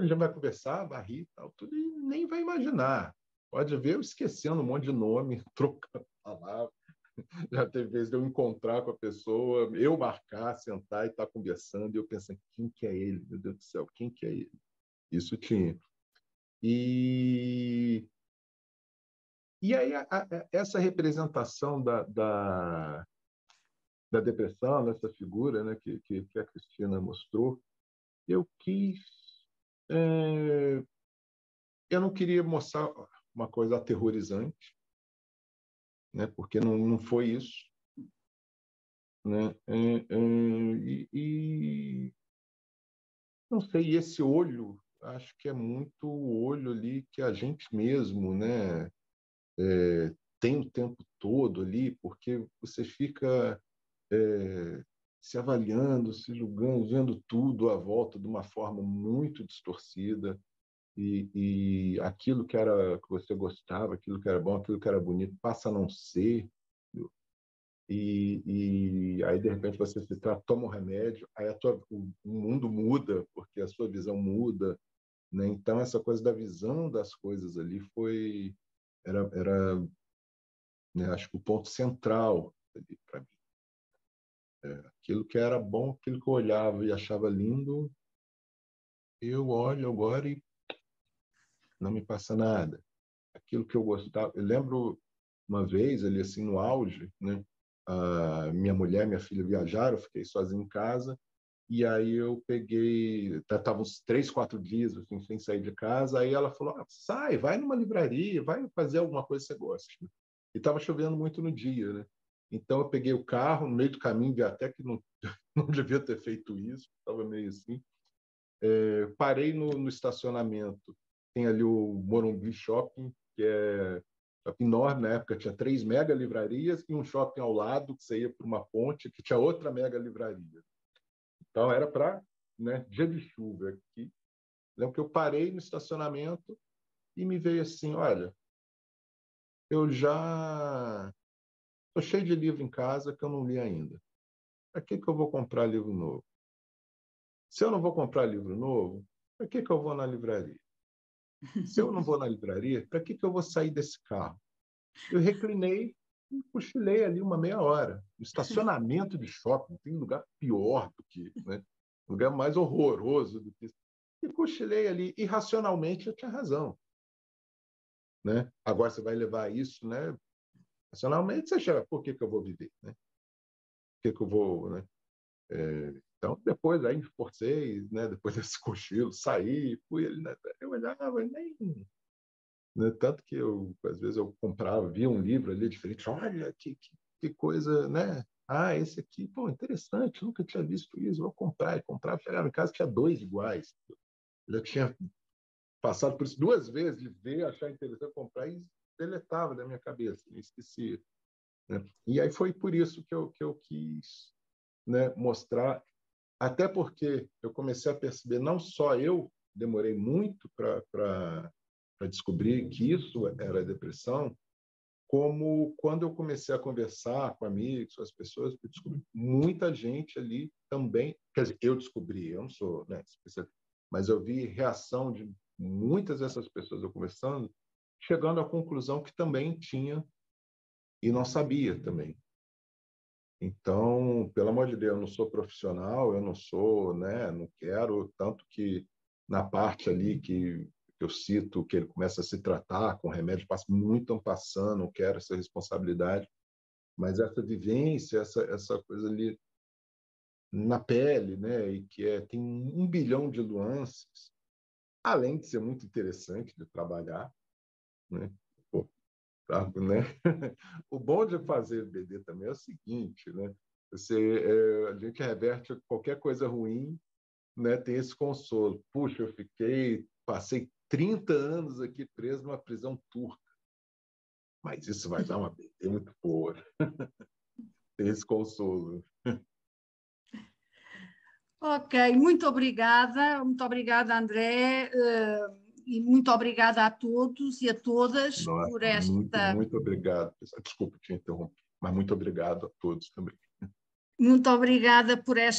Já vai conversar, vai rir, tal, tudo, e nem vai imaginar. Pode ver eu esquecendo um monte de nome, trocando palavras. Já teve vezes de eu encontrar com a pessoa, eu marcar, sentar e estar conversando, e eu pensando, quem que é ele? Meu Deus do céu, quem que é ele? Isso tinha. E aí, essa representação da depressão, nessa figura, né, que a Cristina mostrou, eu quis. Eu não queria mostrar uma coisa aterrorizante, né, porque não foi isso. Né? Não sei, esse olho, acho que é muito o olho ali que a gente mesmo, né, tem o tempo todo ali, porque você fica se avaliando, se julgando, vendo tudo à volta de uma forma muito distorcida, e aquilo que você gostava, aquilo que era bom, aquilo que era bonito, passa a não ser. E aí, de repente, você se trata, toma um remédio, aí o mundo muda, porque a sua visão muda, né? Então, essa coisa da visão das coisas ali era né, acho que o ponto central para mim. Aquilo que era bom, aquilo que eu olhava e achava lindo, eu olho agora e não me passa nada. Aquilo que eu gostava, eu lembro uma vez ali assim no auge, né? Minha mulher, minha filha viajaram, eu fiquei sozinho em casa. E aí eu peguei, estava uns 3, 4 dias assim, sem sair de casa. Aí ela falou: sai, vai numa livraria, vai fazer alguma coisa que você gosta. E estava chovendo muito no dia, né? Então eu peguei o carro, no meio do caminho, vi até que não, não devia ter feito isso, estava meio assim. Parei no estacionamento, tem ali o Morumbi Shopping, que é shopping enorme, na época tinha 3 mega livrarias e um shopping ao lado, que você ia para uma ponte, que tinha outra mega livraria. Então, era para, né, dia de chuva aqui. Lembro que eu parei no estacionamento e me veio assim, olha, eu já estou cheio de livro em casa que eu não li ainda. Para que eu vou comprar livro novo? Se eu não vou comprar livro novo, para que eu vou na livraria? Se eu não vou na livraria, para que eu vou sair desse carro? Eu reclinei e cochilei ali uma meia hora. No estacionamento de shopping, tem lugar pior do que, né? Lugar mais horroroso do que isso. E cochilei ali. E racionalmente eu tinha razão. Né? Agora você vai levar isso, né? Racionalmente você chega, por que eu vou viver? Né? Por que eu vou. Né? Então, depois aí forcei, né? Depois desse cochilo, saí, fui ali. Né? Eu olhava e nem. Né? Tanto que às vezes eu comprava, via um livro ali diferente, olha que coisa, né? Esse aqui, pô, interessante, nunca tinha visto isso, vou comprar. E comprava, chegava em casa, tinha 2 iguais. Eu já tinha passado por isso 2 vezes, de ver, achar interessante, comprar e deletava da minha cabeça, esqueci. Né? E aí foi por isso que eu quis, né, mostrar, até porque eu comecei a perceber, não só eu demorei muito para descobrir que isso era depressão, como quando eu comecei a conversar com amigos, com as pessoas, eu descobri muita gente ali também, quer dizer, eu descobri, eu não sou, né, especialista, mas eu vi reação de muitas dessas pessoas eu conversando, chegando à conclusão que também tinha e não sabia também. Então, pelo amor de Deus, eu não sou profissional, eu não sou, né, não quero, tanto que na parte ali que eu cito que ele começa a se tratar com remédio, passa muito ano passando, não quero essa responsabilidade, mas essa vivência, essa coisa ali na pele, né, e que tem 1 bilhão de nuances, além de ser muito interessante de trabalhar, né? Pô, né? O bom de fazer BD também é o seguinte, né? A gente reverte qualquer coisa ruim né, tem esse consolo. Puxa, passei 30 anos aqui preso numa prisão turca, mas isso vai dar uma BD muito boa. Tem esse consolo. Ok, muito obrigada, André, e muito obrigada a todos e a todas. Nossa, por esta... muito obrigado. Desculpa te interromper, mas muito obrigado a todos também. Muito obrigada pela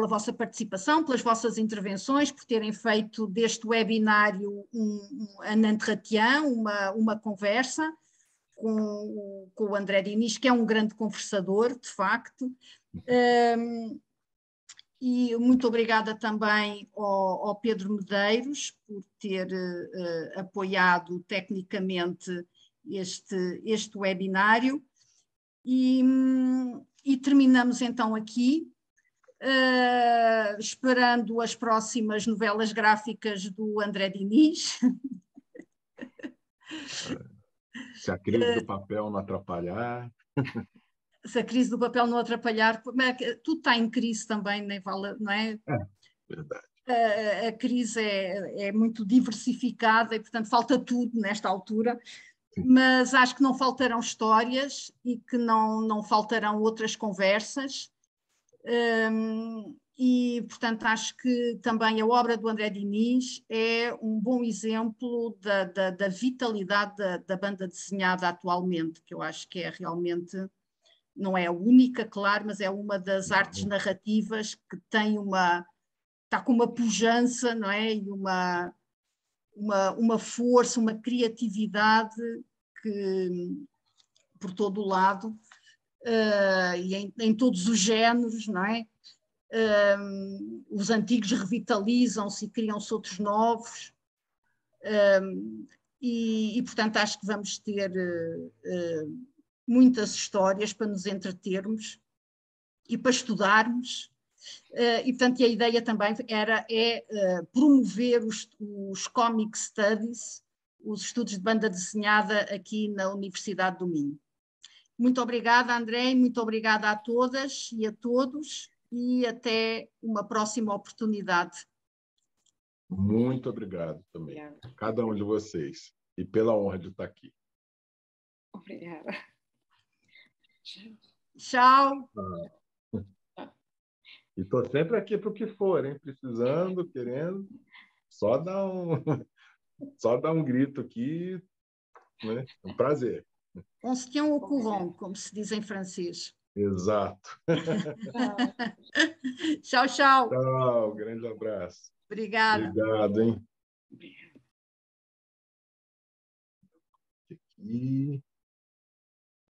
vossa participação, pelas vossas intervenções, por terem feito deste webinário un entretien, uma conversa com o André Diniz, que é um grande conversador, de facto. E muito obrigada também ao Pedro Medeiros por ter apoiado tecnicamente este webinário. E terminamos então aqui, esperando as próximas novelas gráficas do André Diniz. Se a crise do papel não atrapalhar. Se a crise do papel não atrapalhar, tudo está em crise também, nem vale, não é? Verdade. A crise é muito diversificada e, portanto, falta tudo nesta altura. Mas acho que não faltarão histórias e que não faltarão outras conversas. E, portanto, acho que também a obra do André Diniz é um bom exemplo da vitalidade da banda desenhada atualmente, que eu acho que é realmente, não é a única, claro, mas é uma das artes narrativas que está com uma pujança, não é? E uma força, uma criatividade por todo o lado, e em todos os géneros, não é? Os antigos revitalizam-se e criam-se outros novos, e, portanto, acho que vamos ter muitas histórias para nos entretermos e para estudarmos. E, portanto, a ideia também é promover os Comic Studies, os estudos de banda desenhada aqui na Universidade do Minho. Muito obrigada, André, muito obrigada a todas e a todos, e até uma próxima oportunidade. Muito obrigado também, a cada um de vocês, e pela honra de estar aqui. Obrigada. Tchau. E estou sempre aqui para o que for, hein? Precisando, querendo, só dar um grito aqui, né? É um prazer. On se tient au courant, como se diz em francês. Exato. Tchau, tchau. Tchau, grande abraço. Obrigada. Obrigado, hein? Aqui.